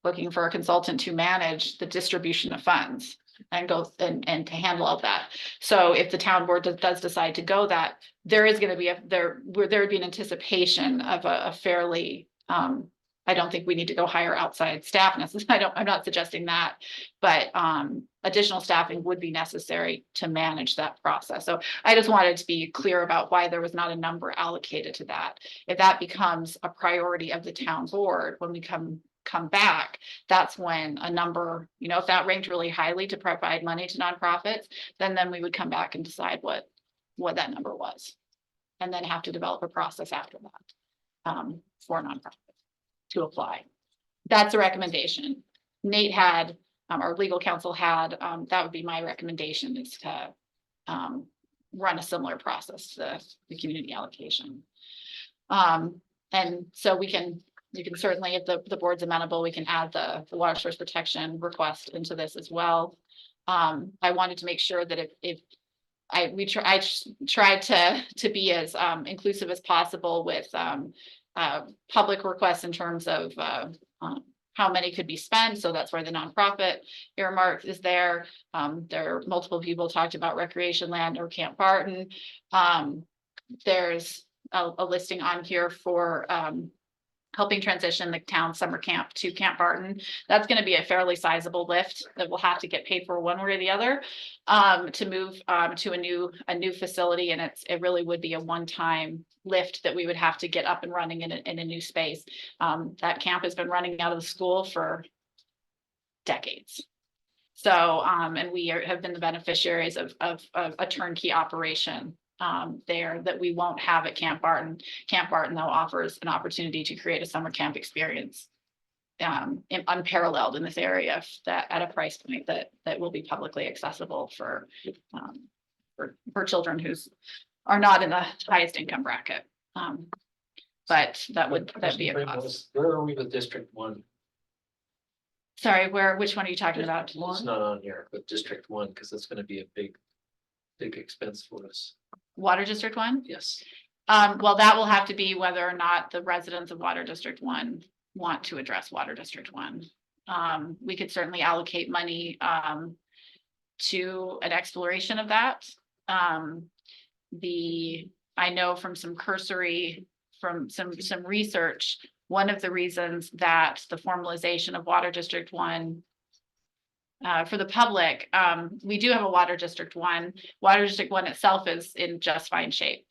looking for a consultant to manage the distribution of funds and go and to handle all that. So if the town board does decide to go that, there is going to be there would be an anticipation of a fairly, I don't think we need to go hire outside staff necessarily. I'm not suggesting that, but additional staffing would be necessary to manage that process. So I just wanted to be clear about why there was not a number allocated to that. If that becomes a priority of the town board, when we come back, that's when a number, if that ranked really highly to provide money to nonprofits, then we would come back and decide what that number was. And then have to develop a process after that for nonprofits to apply. That's a recommendation. Nate had, our legal counsel had, that would be my recommendation, is to run a similar process to the community allocation. And so you can certainly, if the board's amenable, we can add the water source protection request into this as well. I wanted to make sure that I tried to be as inclusive as possible with public requests in terms of how many could be spent. So that's why the nonprofit earmark is there. There are multiple people talked about recreation land or Camp Barton. There's a listing on here for helping transition the town summer camp to Camp Barton. That's going to be a fairly sizable lift that will have to get paid for one way or the other to move to a new facility. And it really would be a one-time lift that we would have to get up and running in a new space. That camp has been running out of the school for decades. So, and we have been the beneficiaries of a turnkey operation there that we won't have at Camp Barton. Camp Barton, though, offers an opportunity to create a summer camp experience unparalleled in this area that at a price point that will be publicly accessible for children who are not in the highest income bracket. But that'd be a cost. Where are we with District 1? Sorry, which one are you talking about? It's not on here, but District 1, because it's gonna be a big expense for us. Water District 1? Yes. Well, that will have to be whether or not the residents of Water District 1 want to address Water District 1. We could certainly allocate money to an exploration of that. I know from some research, one of the reasons that the formalization of Water District 1 for the public, we do have a Water District 1. Water District 1 itself is in just fine shape.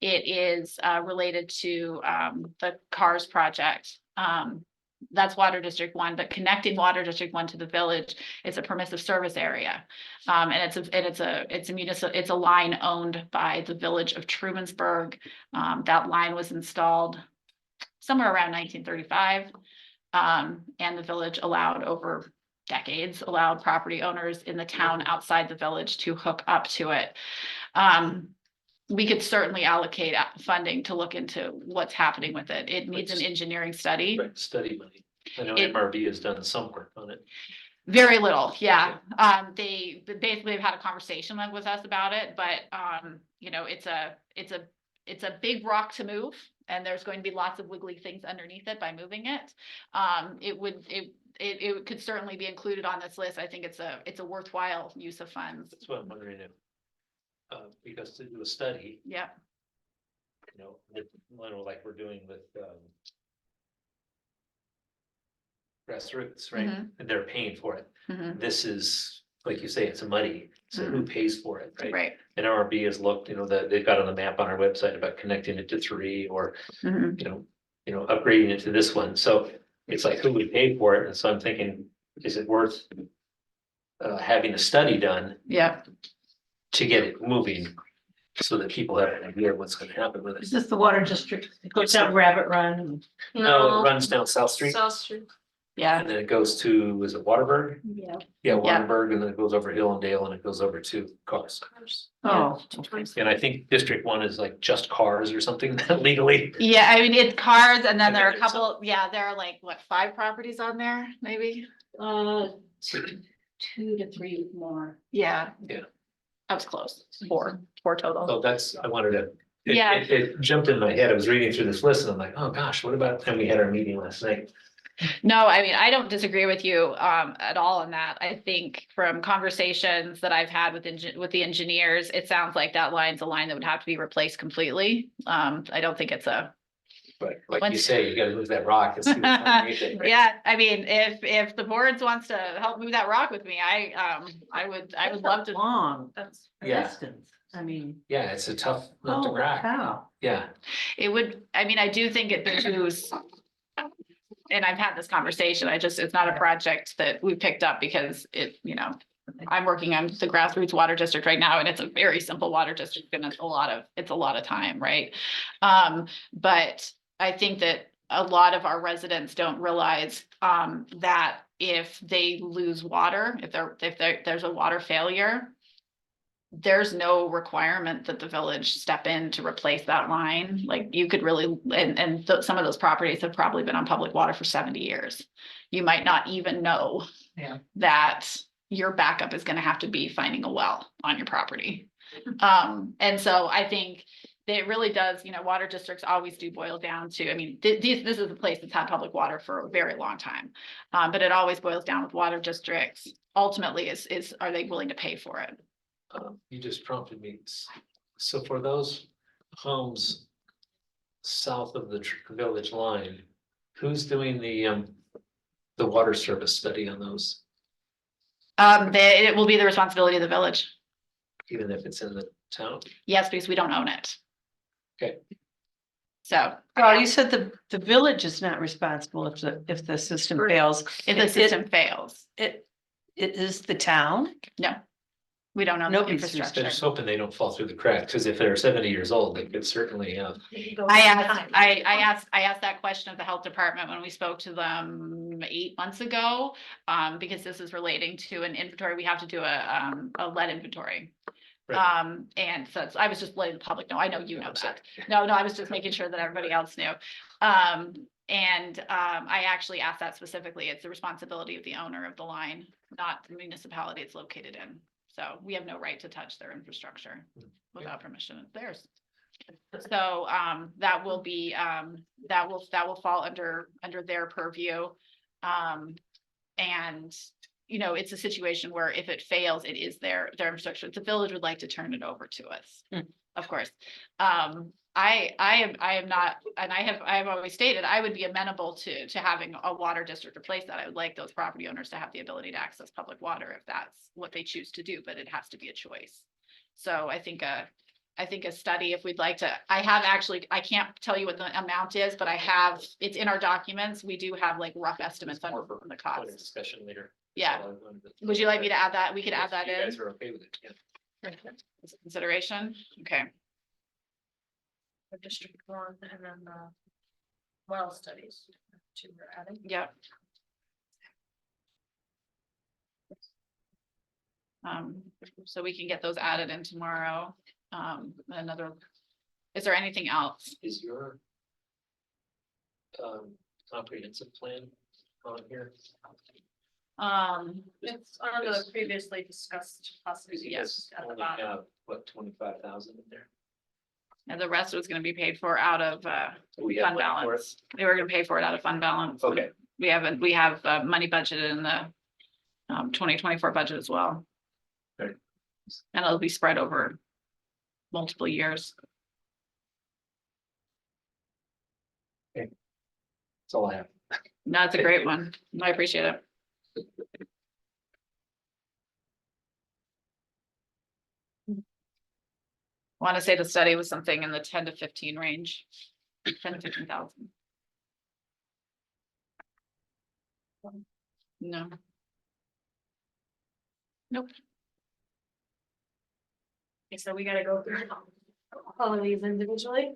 It is related to the CARS project, That's Water District 1, but connecting Water District 1 to the village is a permissive service area. And it's a line owned by the village of Trumansburg. That line was installed somewhere around 1935. And the village allowed property owners in the town outside the village to hook up to it. We could certainly allocate funding to look into what's happening with it. It needs an engineering study. Right, study money. I know It- MRB has done some work on it. Very little, yeah. They basically have had a conversation with us about it, but, you know, it's a big rock to move. And there's going to be lots of wiggly things underneath it by moving it. It could certainly be included on this list. I think it's a worthwhile use of funds. That's what I'm wondering if, because to do a study, Yeah, you know, like we're doing with, grassroots, right? Mhm. And they're paying for it. mhm, This is, like you say, it's a muddy, so who pays for it, right? right. And RB has looked, you know, that they've got on the map on our website about connecting it to 3 or, mhm. you know, upgrading it to this one. So it's like, who would pay for it? And so I'm thinking, is it worth having a study done Yeah, to get it moving so that people have an idea of what's gonna happen with Is it? this the water district? It goes down Rabbit Run. No, it runs down South Street South Street. yeah, and then it goes to, is it Waterburg? Yeah. Yeah, Waterburg, and then it goes over Hillendale and it goes over to Cars. Oh, And I think District 1 is like just cars or something legally. yeah. I mean, it's cars, and then And there are a then there's couple. Yeah, there are like what 5 properties on there, maybe. 2 to 3 more. Yeah. Yeah. I was close. 4 total. So that's, I wanted to, Yeah. it jumped in my head. I was reading through this list and I'm like, oh gosh, what about, and we had our meeting last night. No, I mean, I don't disagree with you at all on that. I think from conversations that I've had with the engineers, it sounds like that line's a line that would have to be replaced completely. I don't think it's a. But like you Once- say, you gotta move that rock and see what's underneath it, right? Yeah, I mean, if the boards wants to help move that rock with me, I would love to. Long That's. Yeah. distance. I mean. Yeah, it's a tough nut to holy crack. cow. Yeah, It would, I mean, I do think it behooves. And I've had this conversation, it's not a project that we picked up because it, you know, I'm working on the grassroots water district right now, and it's a very simple water district, and it's a lot of time, right? But I think that a lot of our residents don't realize, that if they lose water, if there's a water failure, there's no requirement that the village step in to replace that line. Like you could really, and some of those properties have probably been on public water for 70 years. You might not even know Yeah. that your backup is gonna have to be finding a well on your property. And so I think that it really does, you know, water districts always do boil down to, I mean, this is a place that's had public water for a very long time. But it always boils down with water districts. Ultimately are they willing to pay for it? you just prompted me. So for those homes south of the village line, who's doing the water service study on those, It will be the responsibility of the village. even if it's in the town? Yes, because we don't own it. Okay. So Well, you said the village is not responsible if the system fails. if the It- system fails, It is the town. no, we don't own the Nobody's They're infrastructure. just hoping they don't fall through the cracks, because if they're 70 years old, they could certainly have. I asked that question of the health department when we spoke to them 8 months ago. Because this is relating to an inventory, we have to do a lead inventory. Right. And so I was just letting the public know, I know you know that. No, I was just making sure that everybody else knew. I actually asked that specifically. It's the responsibility of the owner of the line, not the municipality it's located in. So we have no right to touch their infrastructure without permission. It's theirs. So that will be that will fall under their purview. And you know, it's a situation where if it fails, it is their infrastructure. The village would like to turn it over to us, of course. I am not, and I have always stated, I would be amenable to having a water district replace that. I would like those property owners to have the ability to access public water if that's what they choose to do, but it has to be a choice. So I think I think a study, if we'd like to, I have actually, I can't tell you what the amount is, but I have, it's in our documents. We do have like rough estimates on More for the further cost. discussion later. Yeah. So, um, Would you like me to add that? We could add if that you in guys are okay with it, yeah. as a consideration. Okay. For District 1 and then the well studies. 2 we're adding. Yep. So we can get those added in tomorrow. Another, is there anything else? Is your comprehensive plan on here? It's on the previously discussed possibilities Yes, at the only bottom. have, what, 25,000 in there? And the rest was gonna be paid for out of, Do we have fund money for it? balance. They were gonna pay for it out of fund balance. Okay. We have money budgeted in the 2024 budget as well. Okay. And it'll be spread over multiple years. That's all I have. No, it's a great one. I appreciate it. Want to say the study was something in the 10 to 15 range, 10 to 15,000. No. Nope. Okay, so we gotta go through all of these individually.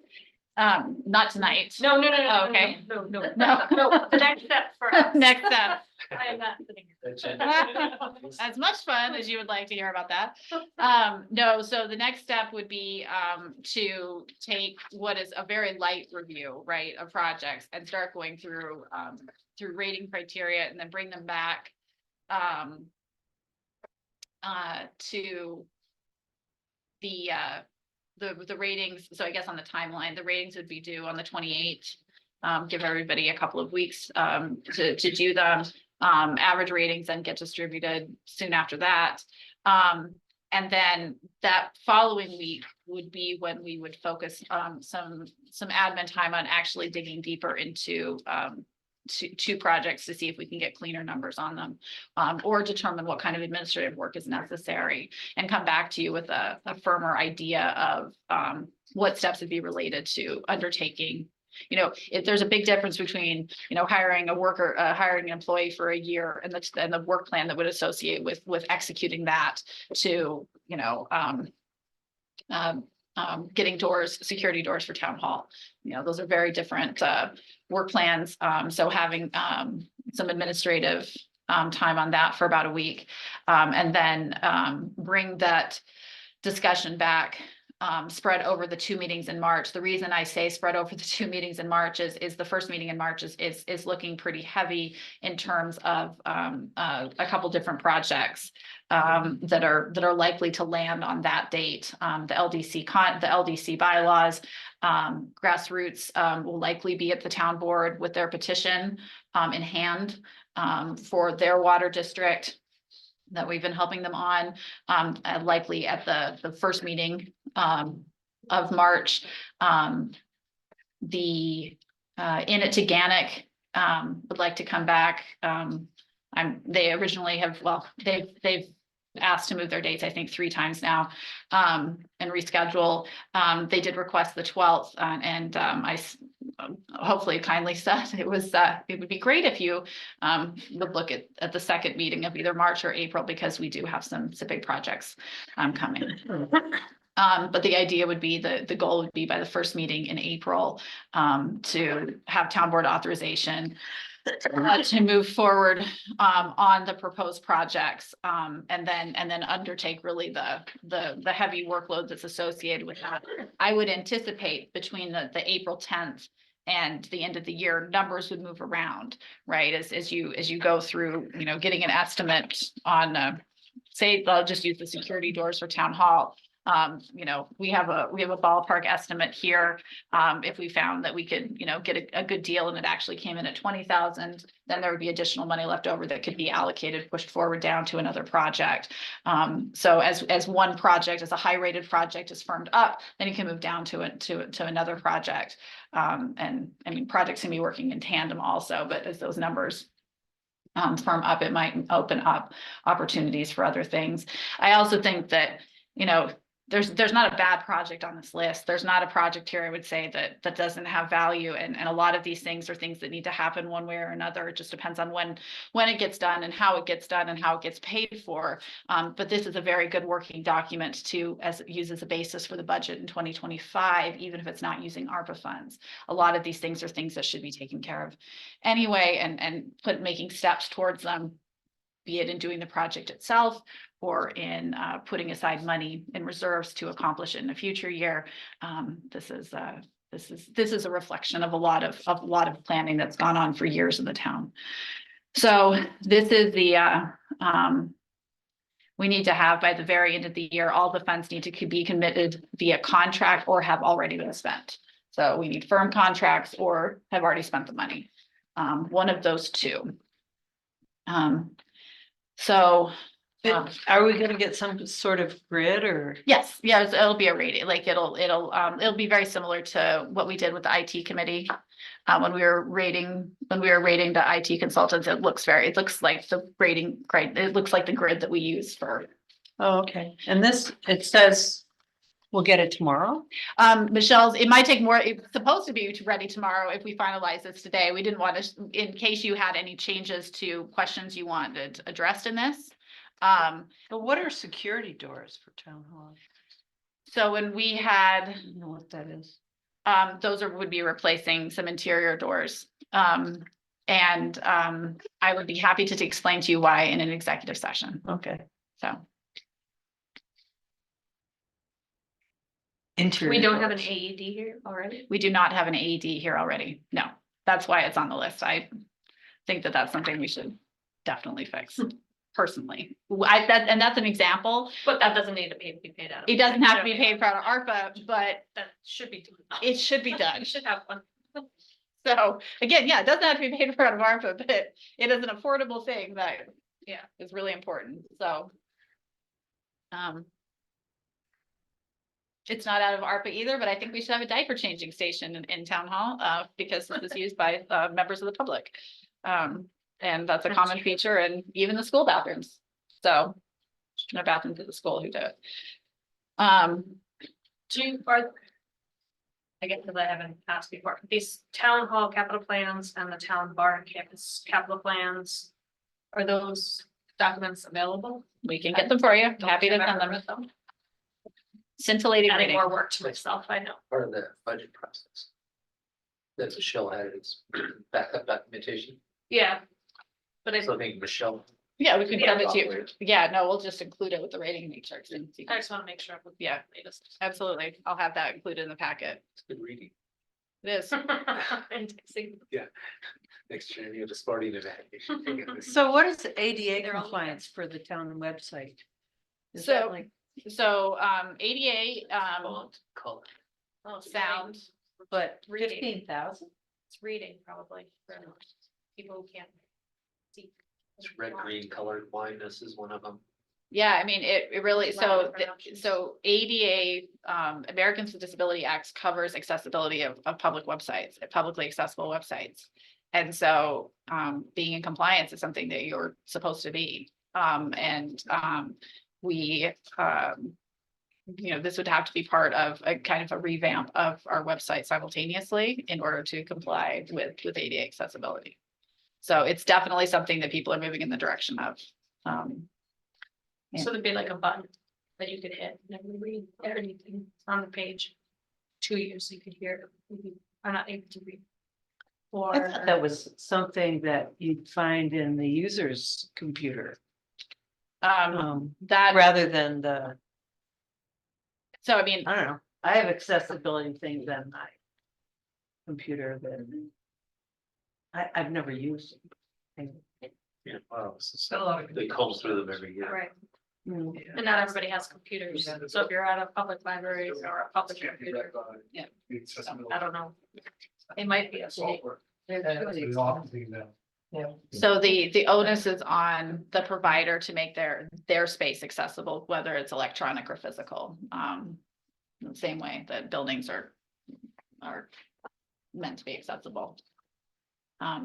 Not tonight. No. Oh, okay. No. No. The next step for us. Next step. I am not sitting here. As much fun as you would like to hear about that. No, so the next step would be to take what is a very light review, right, of projects and start going through rating criteria and then bring them back to the ratings. So I guess on the timeline, the ratings would be due on the 28th. Give everybody a couple of weeks to do them. Average ratings then get distributed soon after that. And then that following week would be when we would focus some admin time on actually digging deeper into two projects to see if we can get cleaner numbers on them, or determine what kind of administrative work is necessary and come back to you with a firmer idea of what steps would be related to undertaking. You know, if there's a big difference between, you know, hiring a worker, hiring an employee for a year and the work plan that would associate with executing that to, you know, getting security doors for town hall. You know, those are very different work plans. So having some administrative time on that for about a week, and then bring that discussion back, spread over the 2 meetings in March. The reason I say spread over the 2 meetings in March is the first meeting in March is looking pretty heavy in terms of a couple different projects that are likely to land on that date. The LDC bylaws, grassroots will likely be at the town board with their petition in hand for their water district that we've been helping them on, likely at the first meeting of March. The Init to Gannick would like to come back. They originally have, well, they've asked to move their dates, I think 3 times now, and reschedule. They did request the 12th, and I hopefully kindly said it would be great if you would look at the second meeting of either March or April, because we do have some big projects coming. But the idea would be, the goal would be by the first meeting in April to have town board authorization to move forward on the proposed projects, and then undertake really the heavy workload that's associated with that. I would anticipate between the April 10th and the end of the year, numbers would move around, right? As you go through, you know, getting an estimate on, say, I'll just use the security doors for town hall. You know, we have a ballpark estimate here. If we found that we could, you know, get a good deal and it actually came in at 20,000, then there would be additional money left over that could be allocated, pushed forward down to another project. So as one project, as a high rated project is firmed up, then you can move down to another project. And I mean, projects can be working in tandem also, but as those numbers firm up, it might open up opportunities for other things. I also think that, you know, there's not a bad project on this list. There's not a project here, I would say, that doesn't have value. And a lot of these things are things that need to happen one way or another. It just depends on when it gets done and how it gets done and how it gets paid for. But this is a very good working document to use as a basis for the budget in 2025, even if it's not using ARPA funds. A lot of these things are things that should be taken care of anyway, and making steps towards them, be it in doing the project itself or in putting aside money in reserves to accomplish it in a future year. This is a reflection of a lot of planning that's gone on for years in the town. So this is the we need to have, by the very end of the year, all the funds need to be committed via contract or have already been spent. So we need firm contracts or have already spent the money. One of those two. But are we gonna get some sort of grid or? Yes, yeah, it'll be a rating, like it'll be very similar to what we did with the IT committee. When we were rating the IT consultants, it looks like the rating, right, it looks like the grid that we use for. Oh, okay. And this, it says we'll get it tomorrow? Michelle's, it might take more, it's supposed to be ready tomorrow if we finalize this today. We didn't want to, in case you had any changes to questions you wanted addressed in this. But what are security doors for town hall? So when we had, I don't know what that is. those would be replacing some interior doors. I would be happy to explain to you why in an executive session. Okay. So Interior. We don't have an doors. AED here already. we do not have an AED here already. No, that's why it's on the list. I think that that's something we should definitely fix personally. And that's an example. But that doesn't need to be paid out. of- It doesn't have to be paid for out of ARPA, but That should be done. it should be done. We should have one. So again, yeah, it doesn't have to be paid for out of ARPA, but it is an affordable thing that, yeah, is really important. So. It's not out of ARPA either, but I think we should have a diaper changing station in town hall, because this is used by, members of the public. And that's a common feature and even the school bathrooms. So, no bathrooms at the school who do it. I guess because I haven't asked before, these town hall capital plans and the town bar and campus capital plans, are those documents available? We can get them for you. Happy to send them. Scintillating Adding reading. more work to myself, I know. Part of the budget process. That Michelle had its backup documentation, Yeah. But I so I think Michelle. Yeah, we can send it to you. Software. Yeah, no, we'll just include it with the rating matrix. And see. just want to make sure. I'm with the Yeah. latest. Absolutely. I'll have that included in the packet. It's good reading. It is. Indexing. Next year, you have a Sparty event. So what is ADA They're all- compliance for the town website? Is So- that like, So, ADA, Font, color. Oh, sound, but Reading. 15,000? It's reading probably for people who can't see. It's red, green colored blindness is one of them. yeah, I mean, it really, There's a lot of so, different options. so ADA, Americans with Disability Acts covers accessibility of public websites, publicly accessible websites. And so, being in compliance is something that you're supposed to be. We, this would have to be part of a kind of a revamp of our website simultaneously in order to comply with ADA accessibility. So it's definitely something that people are moving in the direction of. So there'd be like a button that you could hit and it would read everything on the page to you, so you could hear, if you are not able to read. I thought that Or, was something that you'd find in the user's computer, That, rather than the, so I mean, I don't know. I have accessibility things on my computer that I've never used. Yeah, wow, they comb through them every year. right, Mm. and not everybody has computers, so if you're at a public library or a public computer, Yeah. I don't know. It might be. so the onus is on the provider to make their space accessible, whether it's electronic or physical. The same way that buildings are meant to be accessible.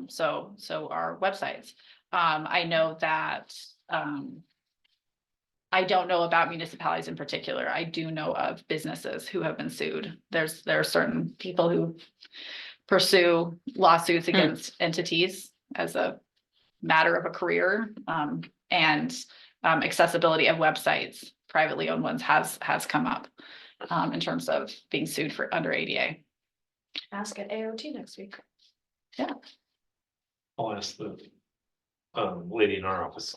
So our websites, I know that, I don't know about municipalities in particular. I do know of businesses who have been sued. There are certain people who pursue lawsuits against entities as a matter of a career. And accessibility of websites, privately owned ones has come up in terms of being sued for under ADA. Ask at AOT next week. I'll ask the lady in our office.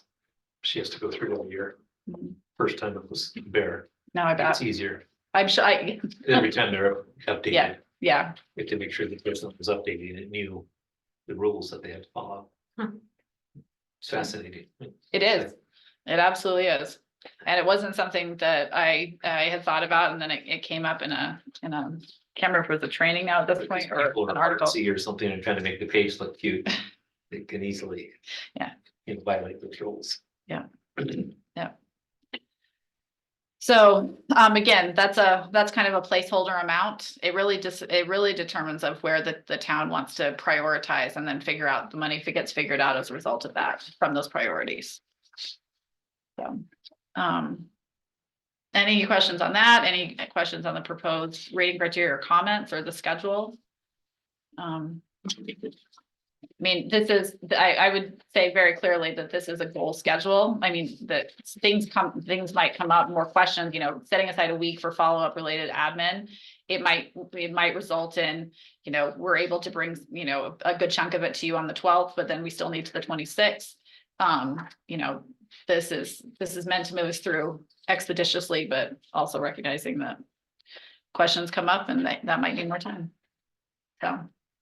She has to go through it every year. Mhm. First time it was Bear. Now I It's bet, easier. I'm sure, Every time they're updated. yeah, We have to make sure the person that was updating it knew the rules that they had to follow. Hmm. It's fascinating. it is. It absolutely is. And it wasn't something that I had thought about, and then it came up in a, can't remember if it was a training now at this point or People an are article. artsy or something and trying to make the page look cute. They can easily. Yeah. Violate those rules. Yeah. So, again, that's kind of a placeholder amount. It really determines of where the town wants to prioritize and then figure out the money if it gets figured out as a result of that from those priorities. So, any questions on that? Any questions on the proposed rating criteria or comments or the schedule? I mean, I would say very clearly that this is a goal schedule. I mean, that things might come up, more questions, setting aside a week for follow-up related admin. It might result in, we're able to bring, a good chunk of it to you on the 12th, but then we still need to the 26th. This is meant to move us through expeditiously, but also recognizing that questions come up and that might need more time.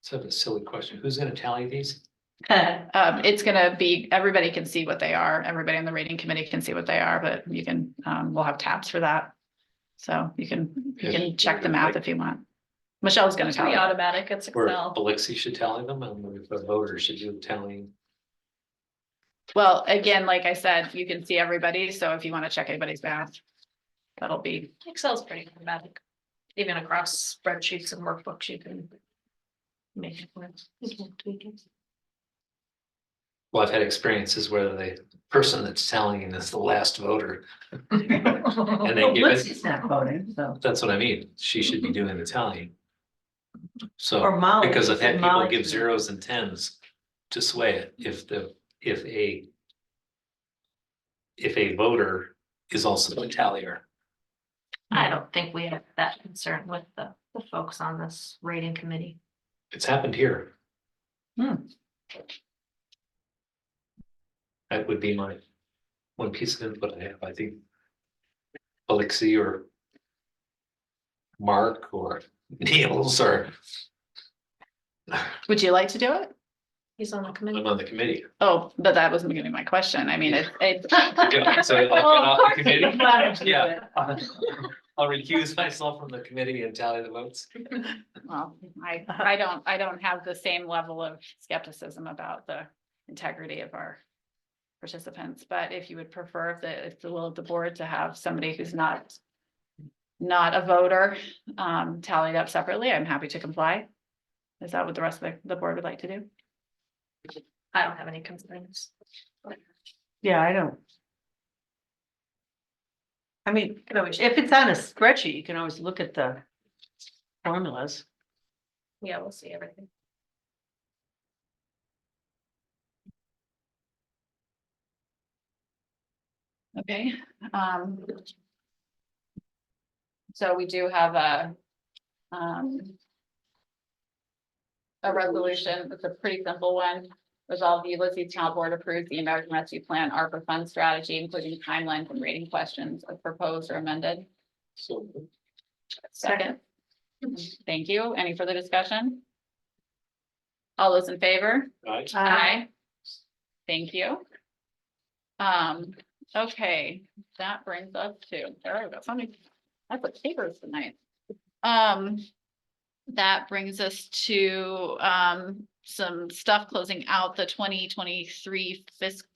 So a silly question. Who's gonna tally these? It's gonna be, everybody can see what they are. Everybody on the rating committee can see what they are, but you can, we'll have tabs for that. So you can check the math if you want. Michelle's gonna It's tell pretty you. automatic, it's Or Excel. Alexi should tally them and the voters should do the tallying. Well, again, like I said, you can see everybody. So if you want to check anybody's math, that'll be, Excel's pretty automatic. Even across spreadsheets and workbooks, you can make it work. You can tweak it. Well, I've had experiences where the person that's tallying is the last voter. And they Well, give it, Lizzie's not voting, so. that's what I mean. She should be doing the tallying. Or So, Molly. because I've had people Molly give can- zeros and tens to sway it if a voter is also a tallier. I don't think we have that concern with the folks on this rating committee. It's happened here. Hmm. That would be my one piece of input I have, I think. Alexi or Mark or Niels or would you like to do it? He's on the I'm committee. on the committee. Oh, but that wasn't gonna be my question. I mean, it. Yeah, so I'll get off the committee. Glad to do Yeah. it. I'll recuse myself from the committee and tally the votes. Well, I don't have the same level of skepticism about the integrity of our participants, but if you would prefer, if it's the will of the board to have somebody who's not a voter, tallied up separately, I'm happy to comply. Is that what the rest of the board would like to do? I don't have any concerns. Yeah, I don't. I mean, you can always- if it's on a spreadsheet, you can always look at the formulas. Yeah, we'll see everything. Okay, so we do have a resolution. It's a pretty simple one. Resolve the Ulysses Town Board approves the American Rescue Plan ARPA fund strategy, including timelines and rating questions as proposed or amended. So Second. Thank you. Any further discussion? All those in favor? I Aye. Thank you. Okay, that brings us to, there we go, somebody, I put papers tonight. That brings us to, some stuff closing out the 2023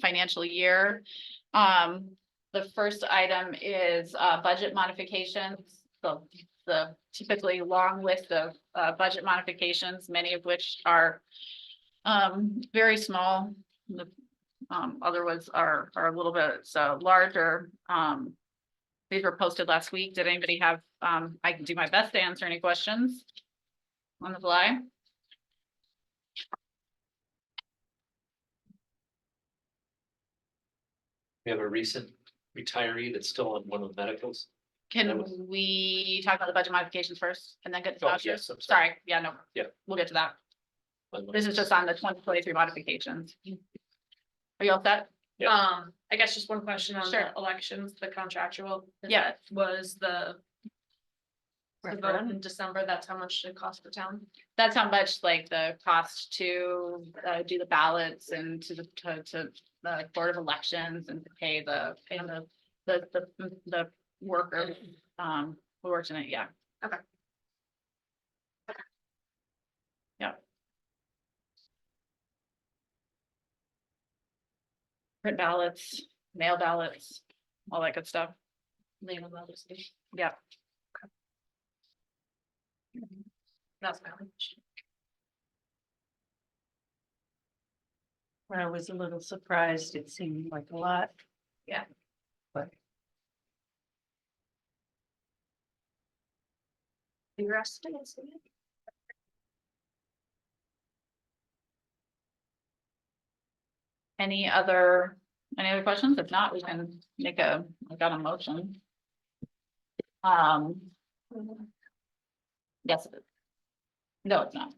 financial year. The first item is, budget modifications, the typically long list of, budget modifications, many of which are, very small. Other ones are a little bit larger. These were posted last week. Did anybody have, I can do my best to answer any questions on the fly. We have a recent retiree that's still on one of the medicals. That Can was- we talk about the budget modifications first and then get to Oh, vouchers? yes, I'm sorry. Sorry, yeah, no. Yeah. We'll get to that. This is just on the 2023 modifications. Are you all set? Yeah. I guess just one question on Sure. the elections, the contractual. is Yeah. that- Was the vote in Referendum. December, that's how much it cost the town? That's how much like the cost to do the ballots and to the Board of Elections and to pay the worker who works in it, yeah. Okay. Yeah. Print ballots, mail ballots, all that good stuff. Name of the station. Yeah. That's my only question. I was a little surprised. It seemed like a lot. Yeah. But You're asking us again? Any other questions? If not, we can make I got a motion. Yes. It is. No, it's not.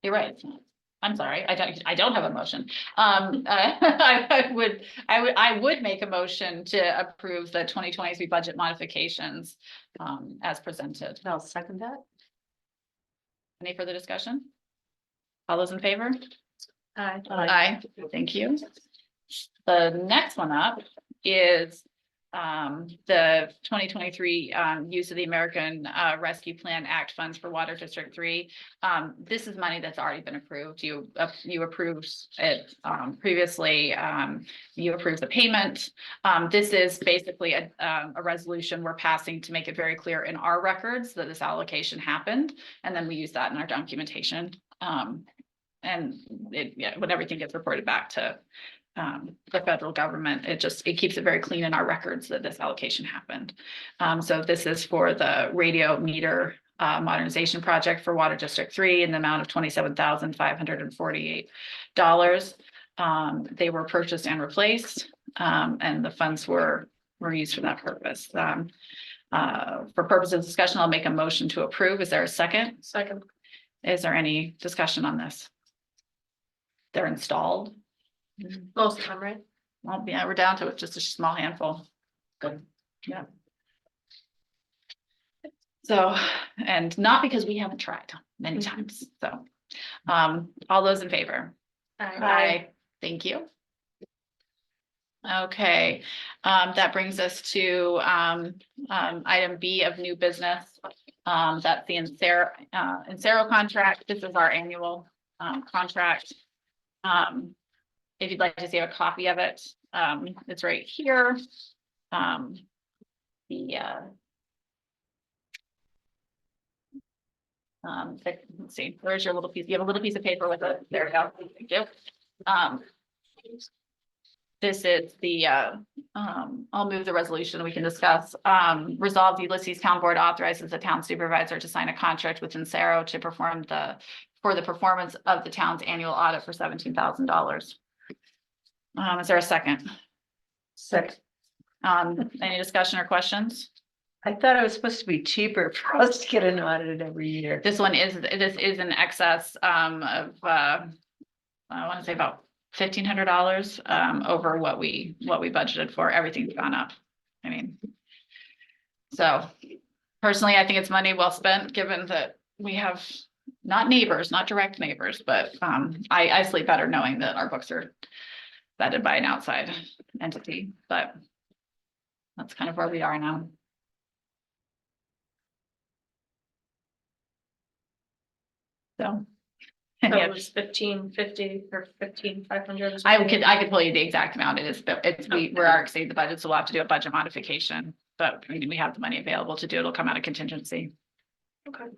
You're right, it's not. I'm sorry, I don't have a motion. I would make a motion to approve the 2023 budget modifications as presented. I'll second that. Any further discussion? All those in favor? Aye. Aye, thank you. The next one up is the 2023 use of the American Rescue Plan Act funds for Water District 3. This is money that's already been approved. You approved it previously. You approved the payment. This is basically a resolution we're passing to make it very clear in our records that this allocation happened, and then we use that in our documentation. And when everything gets reported back to the federal government, it keeps it very clean in our records that this allocation happened. So this is for the radio meter modernization project for Water District 3 in the amount of $27,548. They were purchased and replaced, and the funds were used for that purpose. For purposes of discussion, I'll make a motion to approve. Is there a second? Second. Is there any discussion on this? They're installed. Most of them, right? Well, yeah, we're down to it, just a small handful. Good, yeah. So, and not because we haven't tried many times, so. All those in favor? Aye. Thank you. Okay, that brings us to item B of new business. That's the Insero contract. This is our annual contract. If you'd like to see a copy of it, it's right here. Let's see, where's your little piece? You have a little piece of paper with it. There we go. Thank you. This is the, I'll move the resolution. We can discuss, resolve Ulysses Town Board authorizes the town supervisor to sign a contract with Insero to perform for the performance of the town's annual audit for $17,000. Is there a second? Second. Any discussion or questions? I thought it was supposed to be cheaper for us to get an audit every year. This is in excess of I want to say about $1,500 over what we budgeted for. Everything's gone up. I mean, so personally, I think it's money well spent, given that we have not direct neighbors, but I sleep better knowing that our books are vetted by an outside entity, but that's kind of where we are now. So. So it was 1,550 or 1,500. I could tell you the exact amount it is, but we are exceeding the budget, so we'll have to do a budget modification. But I mean, we have the money available to do it. It'll come out of contingency. Okay.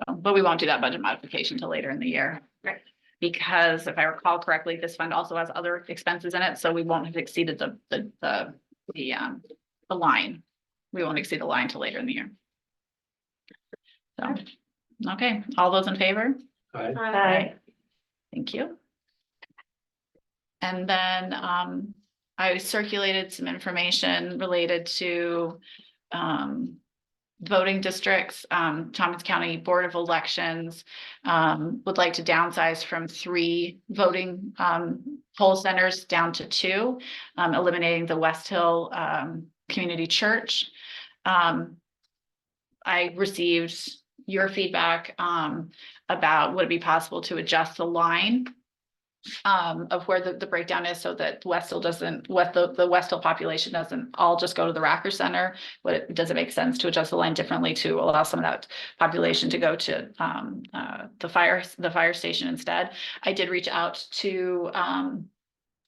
So, but we won't do that budget modification till later in the year. Right. because if I recall correctly, this fund also has other expenses in it, so we won't have exceeded the line. We won't exceed the line till later in the year. So, okay, all those in favor? Aye. Thank you. And then I circulated some information related to voting districts. Thomas County Board of Elections would like to downsize from 3 voting poll centers down to 2, eliminating the West Hill Community Church. I received your feedback about would it be possible to adjust the line of where the breakdown is, so that West Hill doesn't, the West Hill population doesn't all just go to the Racker Center. Does it make sense to adjust the line differently to allow some of that population to go to the fire station instead? I did reach out to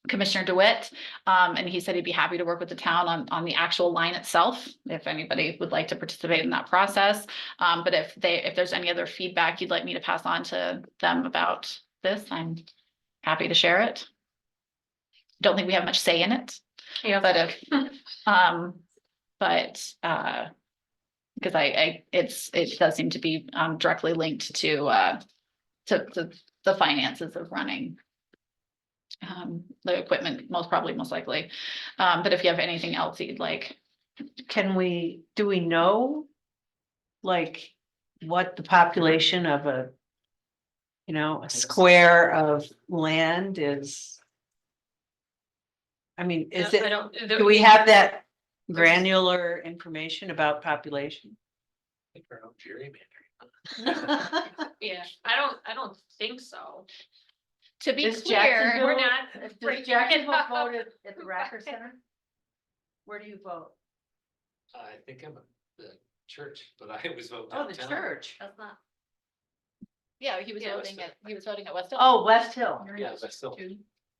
Commissioner DeWitt, and he said he'd be happy to work with the town on the actual line itself, if anybody would like to participate in that process. But if there's any other feedback you'd like me to pass on to them about this, I'm happy to share it. Don't think we have much say in it, Yeah, but if, because it does seem to be directly linked to the finances of running the equipment, most likely. But if you have anything else that you'd like. Do we know? Like, what the population of a square of land is? I mean, is I it, don't. do we have that granular information about population? Yeah, I don't think so. To be Is clear, We're not. Does Jacksonville vote at the Racker Center? Where do you vote? I think I'm at the church, but I always vote Oh, the downtown. church. That's not. yeah, he was Yeah, voting at West Hill. Oh, West Hill. Yeah, but still.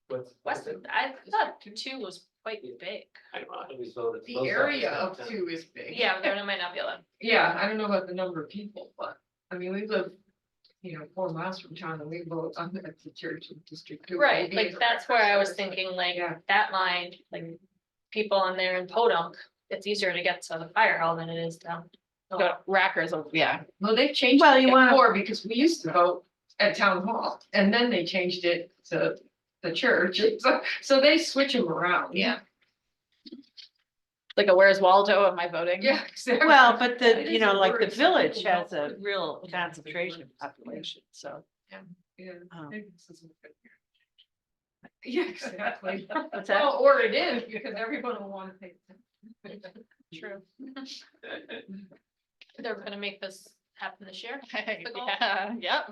What's- Weston, I thought 2 was quite big. I don't know, I always voted. The area of 2 is big. Yeah, there might not be a lot. Yeah, I don't know about the number of people, but, I mean, we live, 4 miles from town and we vote on the church in District 2. Right, Maybe like it's that's where I was thinking, like, Yeah. that line, like, people on there in Podunk, it's easier to get to the fire hall than it is down. Go Rackers, yeah. Well, they've changed Well, it you wanna- before because we used to vote at town hall and then they changed it to the church. So they switch them around. Yeah. Like a Where's Waldo, am I voting? Yeah, exactly. Well, but It is a like the word, so village people has don't a put real it. concentration of population, so. Yeah, um, maybe this isn't good. Yeah, exactly. What's that? Well, or it is because everyone will want to pay. True. They're gonna make this happen this year. The goal. Yeah, yep.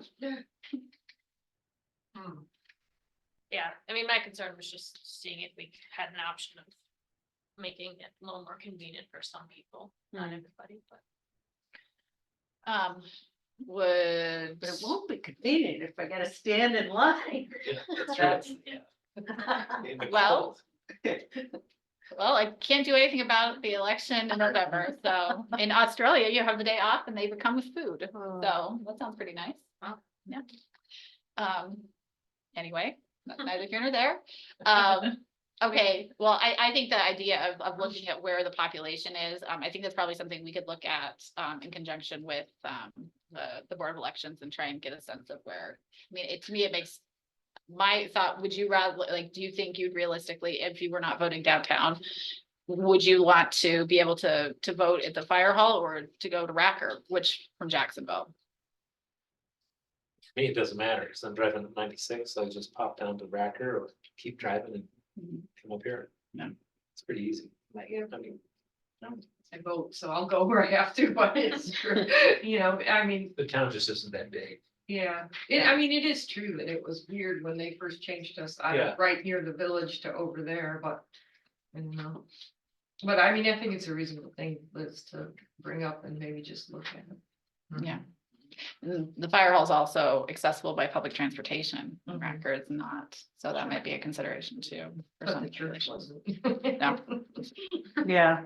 Yeah, I mean, my concern was just seeing if we had an option of making it a little more convenient for some people, not everybody, but. Would. But it won't be convenient if I gotta stand in line. Yeah, that's That's- right. In the Well, cold. Well, I can't do anything about the election in November, so in Australia, you have the day off and they would come with food, so that sounds pretty nice. Oh. Yeah. Anyway, neither here nor there. Okay, well, I think the idea of looking at where the population is, I think that's probably something we could look at in conjunction with the Board of Elections and try and get a sense of where, I mean, to me, it makes my thought, would you rather, like, do you think you'd realistically, if you were not voting downtown, would you want to be able to vote at the fire hall or to go to Racker, which from Jacksonville? Me, it doesn't matter, because I'm driving at 96, so I just pop down to Racker or keep driving and come up here. Yeah. It's pretty easy. But yeah, I mean, I vote, so I'll go where I have to, but it's true, I mean, the town just isn't that big. yeah. I mean, it is true that it was weird when they first changed us out Yeah. of right near the village to over there, but. I don't know. But I mean, I think it's a reasonable thing, Liz, to bring up and maybe just look at it. Yeah. And the fire hall is also accessible by public transportation, Mhm. Racker is not, so that might be a consideration too. for But some the church populations. wasn't. No. Yeah,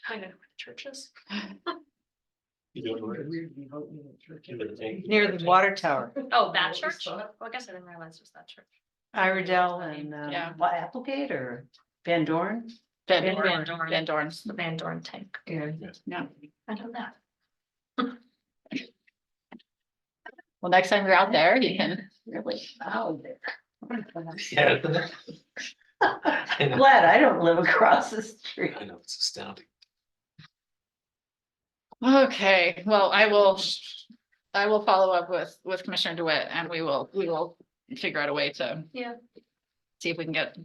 I know where the church is. You doing it? Near the water tower, Oh, that church? Well, I guess I didn't realize it was that church. Iredell and, Yeah. what, Applegate or Van Dorn? Van Van Dorn, Dorn. Van Dorn's, The Van Dorn tank. Yeah. yeah. I know that. Well, next time you're out there, you can really, Oh, Yeah. I know. glad I don't live across the street. I know, it's astounding. okay, well, I will follow up with Commissioner DeWitt and we will figure out a way to. Yeah. See if we can get.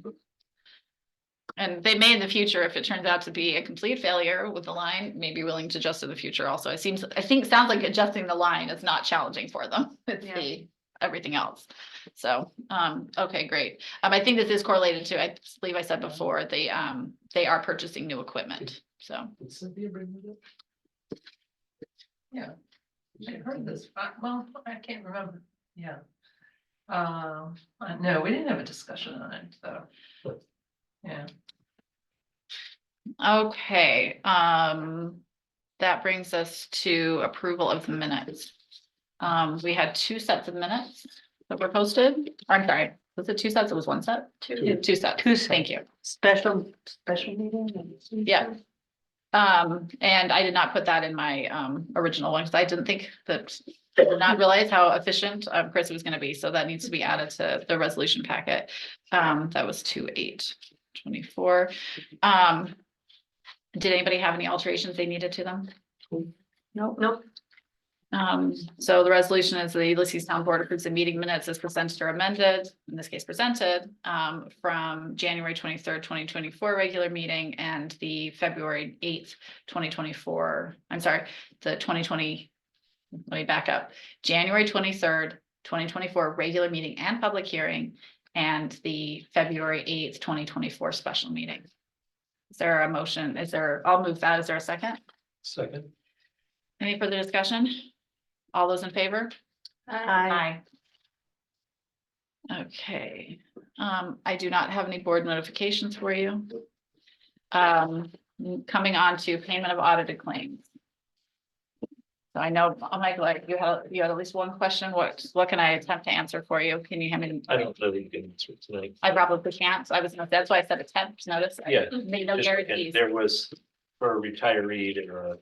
And they may in the future, if it turns out to be a complete failure with the line, may be willing to adjust in the future also. It seems, sounds like adjusting the line is not challenging for them. It's Yeah. everything else. So, okay, great. I think this is correlated to, I believe I said before, they are purchasing new equipment, so. Did Cynthia bring it up? Yeah. I heard this, well, I can't remember, yeah. No, we didn't have a discussion on it, so. Yeah, Okay, that brings us to approval of the minutes. We had 2 sets of minutes that were posted. I'm sorry, was it 2 sets? It was 1 set? Two sets. Two sets. Thank you. Special meeting? Yeah. And I did not put that in my original one because I didn't think that, I did not realize how efficient Chris was gonna be, so that needs to be added to the resolution packet. That was 2/8/24. Did anybody have any alterations they needed to them? Nope. So the resolution is the Ulysses Town Board approves the meeting minutes as presented or amended, in this case presented, from January 23rd, 2024 regular meeting and the February 8th, 2024, I'm sorry, the 2020, let me back up, January 23rd, 2024 regular meeting and public hearing, and the February 8th, 2024 special meeting. Is there a motion? I'll move that. Is there a second? Second. Any further discussion? All those in favor? Aye. Okay, I do not have any board notifications for you. Coming on to payment of audited claims. So I know, Michael, you had at least one question. What can I attempt to answer for you? Can you hand me? I don't know that you can answer it tonight. I probably can't. So that's why I said a 10th notice. I Yeah, made no Just- and guarantees. There was for a retiree, there are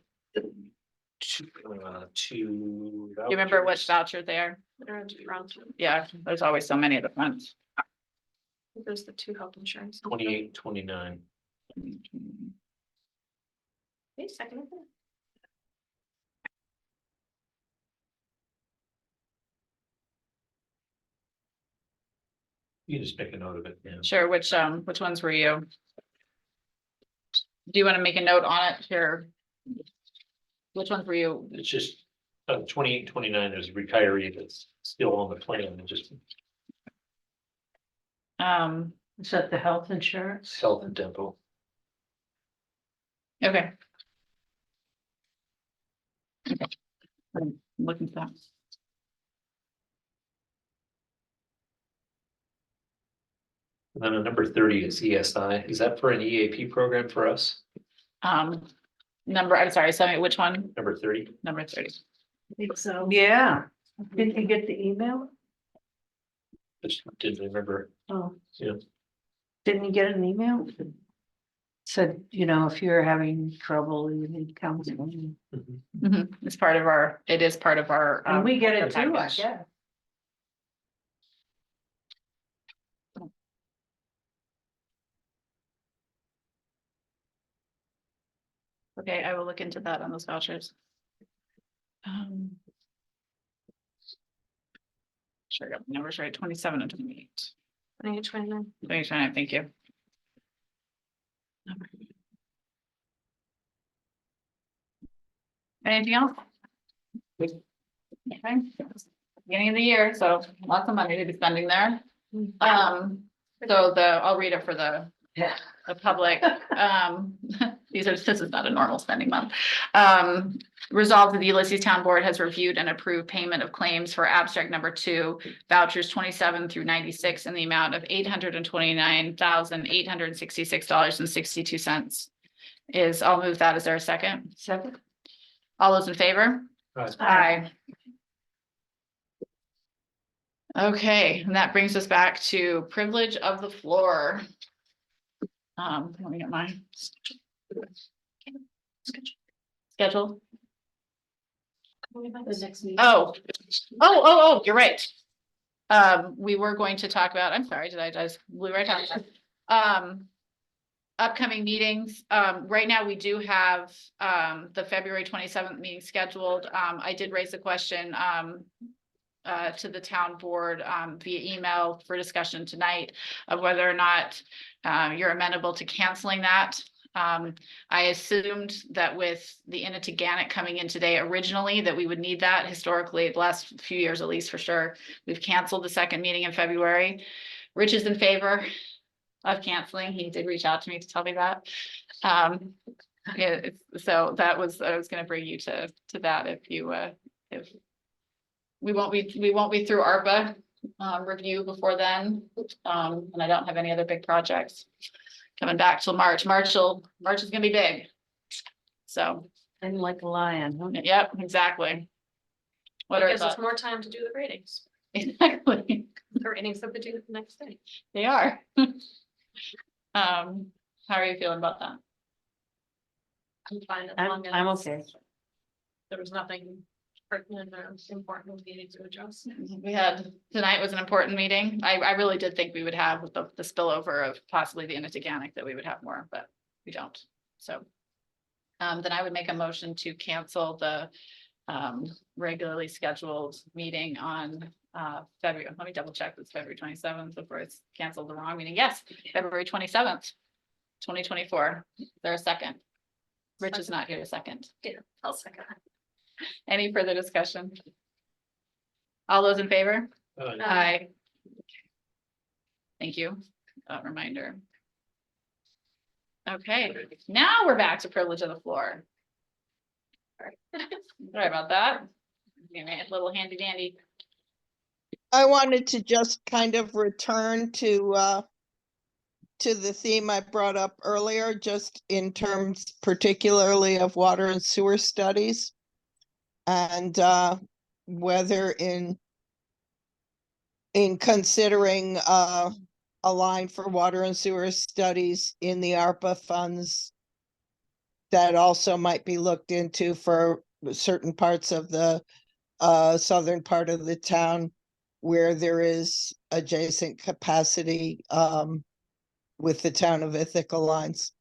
two. You remember which voucher they are? Yeah, there's always so many at the front. There's the 2 health insurance. 28, 29. Wait a second. You can just make a note of it, yeah. Sure, which ones were you? Do you want to make a note on it here? Which ones were you? It's just 28, 29, there's a retiree that's still on the plan and just Is that the health insurance? health and dental. Okay. Okay. I'm looking for that. And then number 30 is ESI. Is that for an EAP program for us? I'm sorry, which one? Number 30? Number 30. Yeah. Didn't you get the email? Just didn't remember. Oh. Yeah. Didn't you get an email? Said, if you're having trouble, you need counseling. Mhm. It's part of our, it is part of our. And we get it our too, I package. guess. Okay, I will look into that on those vouchers. Sure, I got the numbers right, 27 and 28. 29. 29, thank you. Anything else? Okay. Beginning of the year, so lots of money to be spending there. I'll read it for the public. This is not a normal spending month. Resolved that the Ulysses Town Board has reviewed and approved payment of claims for abstract number 2, vouchers 27 through 96 in the amount of $829,866.62. I'll move that. Is there a second? Second. All those in favor? Aye. Okay, and that brings us back to privilege of the floor. Let me get my schedule. The next meeting. Oh, you're right. We were going to talk about, I'm sorry, did I just blew right out? Upcoming meetings, right now we do have, the February 27th meeting scheduled. I did raise the question, to the town board, via email for discussion tonight of whether or not, you're amenable to canceling that. I assumed that with the Innitiganic coming in today originally, that we would need that historically, the last few years at least for sure. We've canceled the second meeting in February. Rich is in favor of canceling. He did reach out to me to tell me that. Yeah, so that was, I was gonna bring you to that if you, if we won't be through ARPA, review before then. And I don't have any other big projects coming back till March. March is gonna be big. So, And like a lion, huh? yep, exactly. What It are gives us thoughts? more time to do the ratings. Exactly, The ratings that they do the next day. they are. How are you feeling about that? I'm fine as I'm, long as. I'm okay. There was nothing pertinent or important we needed to adjust. We had, tonight was an important meeting. I really did think we would have with the spillover of possibly the Innitiganic that we would have more, but we don't, so. Then I would make a motion to cancel the regularly scheduled meeting on February, let me double check, it's February 27th before it's canceled the wrong meeting. Yes, February 27th, 2024. Is there a second? Rich is not here to second. Yeah, I'll second that. Any further discussion? All those in favor? Aye. Thank you. Reminder. Okay, now we're back to privilege of the floor. Sorry about that. Give me a little handy dandy. I wanted to just kind of return to the theme I brought up earlier, just in terms particularly of water and sewer studies. And whether in considering a line for water and sewer studies in the ARPA funds, that also might be looked into for certain parts of the southern part of the town where there is adjacent capacity with the town of Ithaca lines.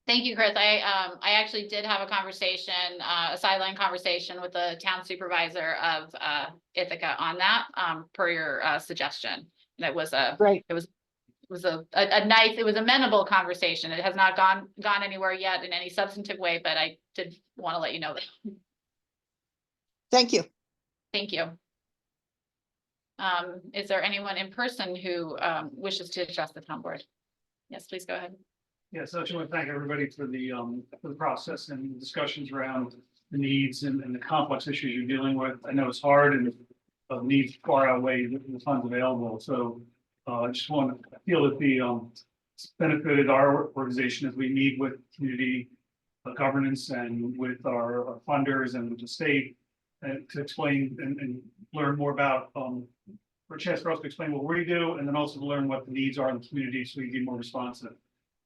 Thank you, Chris. I actually did have a conversation, a sideline conversation with the town supervisor of Ithaca on that, per your suggestion. And it was a, Right. it was a nice, it was amenable conversation. It has not gone anywhere yet in any substantive way, but I did want to let you know that. Thank you. Thank you. Is there anyone in person who wishes to address the town board? Yes, please go ahead. Yes, I just want to thank everybody for the process and discussions around the needs and the complex issues you're dealing with. I know it's hard and the needs far outweigh the funds available. So I just want to feel that it's benefited our organization as we meet with community governance and with our funders and with the state and to explain and learn more about for a chance for us to explain what we do and then also to learn what the needs are in the community so we can be more responsive.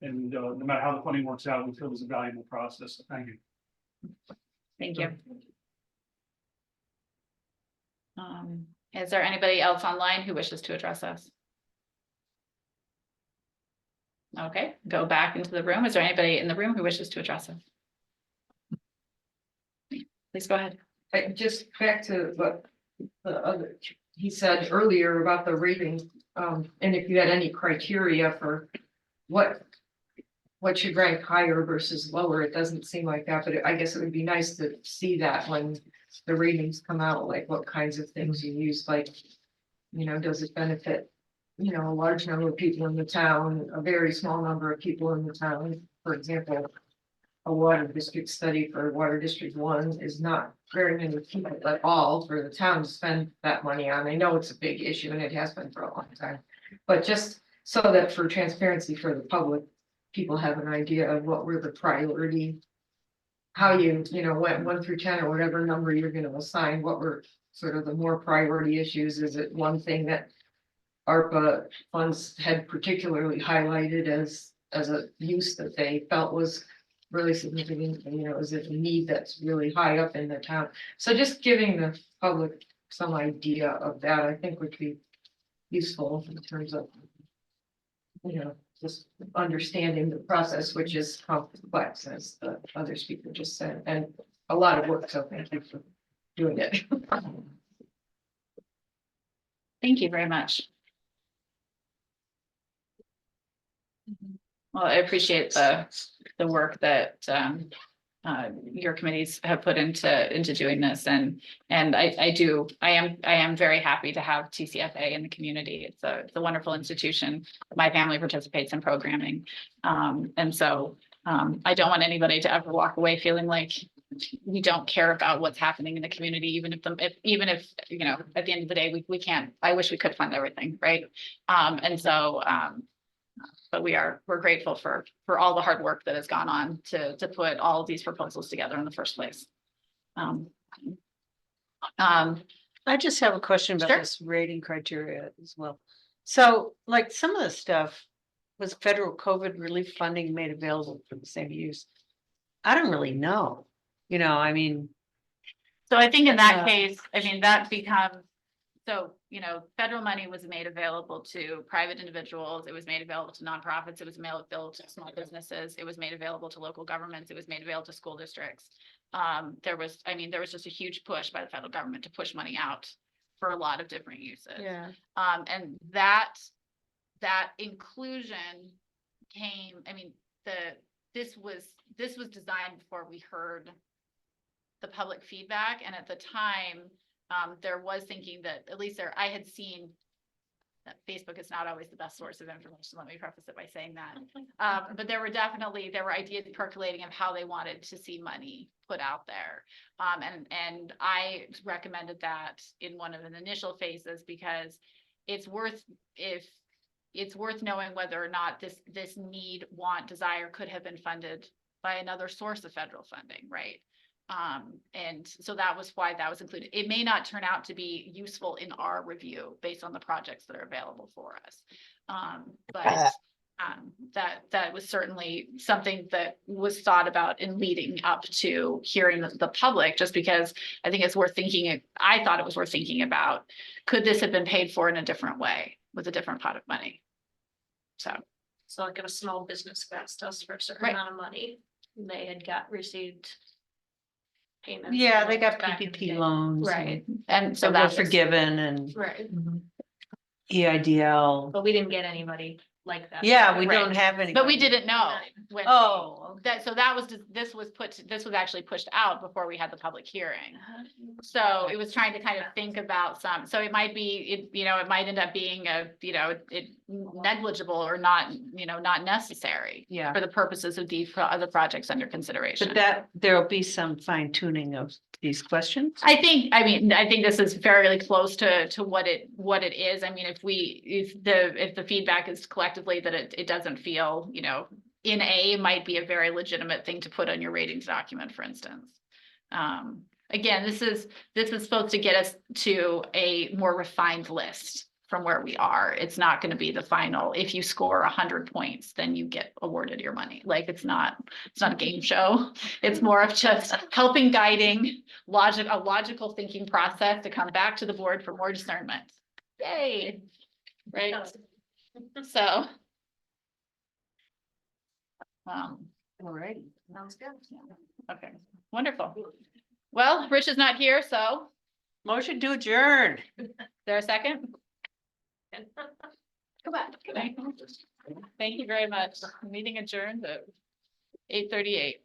And no matter how the funding works out, we feel it's a valuable process. So thank you. Thank you. Is there anybody else online who wishes to address us? Okay, go back into the room. Is there anybody in the room who wishes to address us? Please go ahead. Just back to what the other, he said earlier about the rating, and if you had any criteria for what should rank higher versus lower, it doesn't seem like that, but I guess it would be nice to see that when the ratings come out, like what kinds of things you use, like, you know, does it benefit, you know, a large number of people in the town, a very small number of people in the town, for example. A water district study for water district 1 is not very many people at all for the town to spend that money on. I know it's a big issue and it has been for a long time. But just so that for transparency for the public, people have an idea of what were the priority. How you went 1 through 10 or whatever number you're gonna assign, what were sort of the more priority issues? Is it one thing that ARPA funds had particularly highlighted as a use that they felt was really significant, is it a need that's really high up in the town? So just giving the public some idea of that, I think would be useful in terms of, just understanding the process, which is complex, as the other speaker just said, and a lot of work, so thank you for doing it. Thank you very much. Well, I appreciate the work that your committees have put into doing this, and I am very happy to have TCFA in the community. It's a wonderful institution. My family participates in programming. And so I don't want anybody to ever walk away feeling like we don't care about what's happening in the community, even if at the end of the day, we can't, I wish we could fund everything, right? But we're grateful for all the hard work that has gone on to put all of these proposals together in the first place. I just have a question about Sure. this rating criteria as well. So like some of the stuff was federal COVID relief funding made available for the same use. I don't really know, I mean. So I think in that Yeah. case, I mean, that becomes, so, federal money was made available to private individuals, it was made available to nonprofits, it was made available to small businesses, it was made available to local governments, it was made available to school districts. There was just a huge push by the federal government to push money out for a lot of different uses. Yeah. And that inclusion came, I mean, this was designed before we heard the public feedback, and at the time, there was thinking that at least I had seen that Facebook is not always the best source of information. Let me preface it by saying that. But there were ideas percolating of how they wanted to see money put out there. And I recommended that in one of the initial phases because it's worth knowing whether or not this need, want, desire could have been funded by another source of federal funding, right? And so that was why that was included. It may not turn out to be useful in our review based on the projects that are available for us. But that was certainly something that was thought about in leading up to hearing the public, just because I think it's worth thinking. I thought it was worth thinking about, could this have been paid for in a different way with a different pot of money? So like if a small business asked us for a certain Right. amount of money, they had received payments. Yeah, they got back in the PPP day. loans. right, and so So that they're was forgiven and Right, EIDL. but we didn't get anybody like that. Yeah, we Right. don't have any. But we didn't know when. Oh, This was actually pushed out before we had the public hearing. So it was trying to kind of think about so it might be, it might end up being negligible or not, not necessary yeah, for the purposes of the projects under consideration. but there'll be some fine tuning of these questions. I think this is fairly close to what it is. I mean, if the feedback is collectively that it doesn't feel, in A might be a very legitimate thing to put on your ratings document, for instance. Again, this is supposed to get us to a more refined list from where we are. It's not going to be the final, if you score 100 points, then you get awarded your money. Like it's not a game show. It's more of just guiding a logical thinking process to come back to the board for more discernment. Yay. Right. So. All right. Sounds good. Okay, wonderful. Well, Rich is not here, so Motion to adjourn. is there a second? Come on. Thank you very much. Meeting adjourned at 8:38.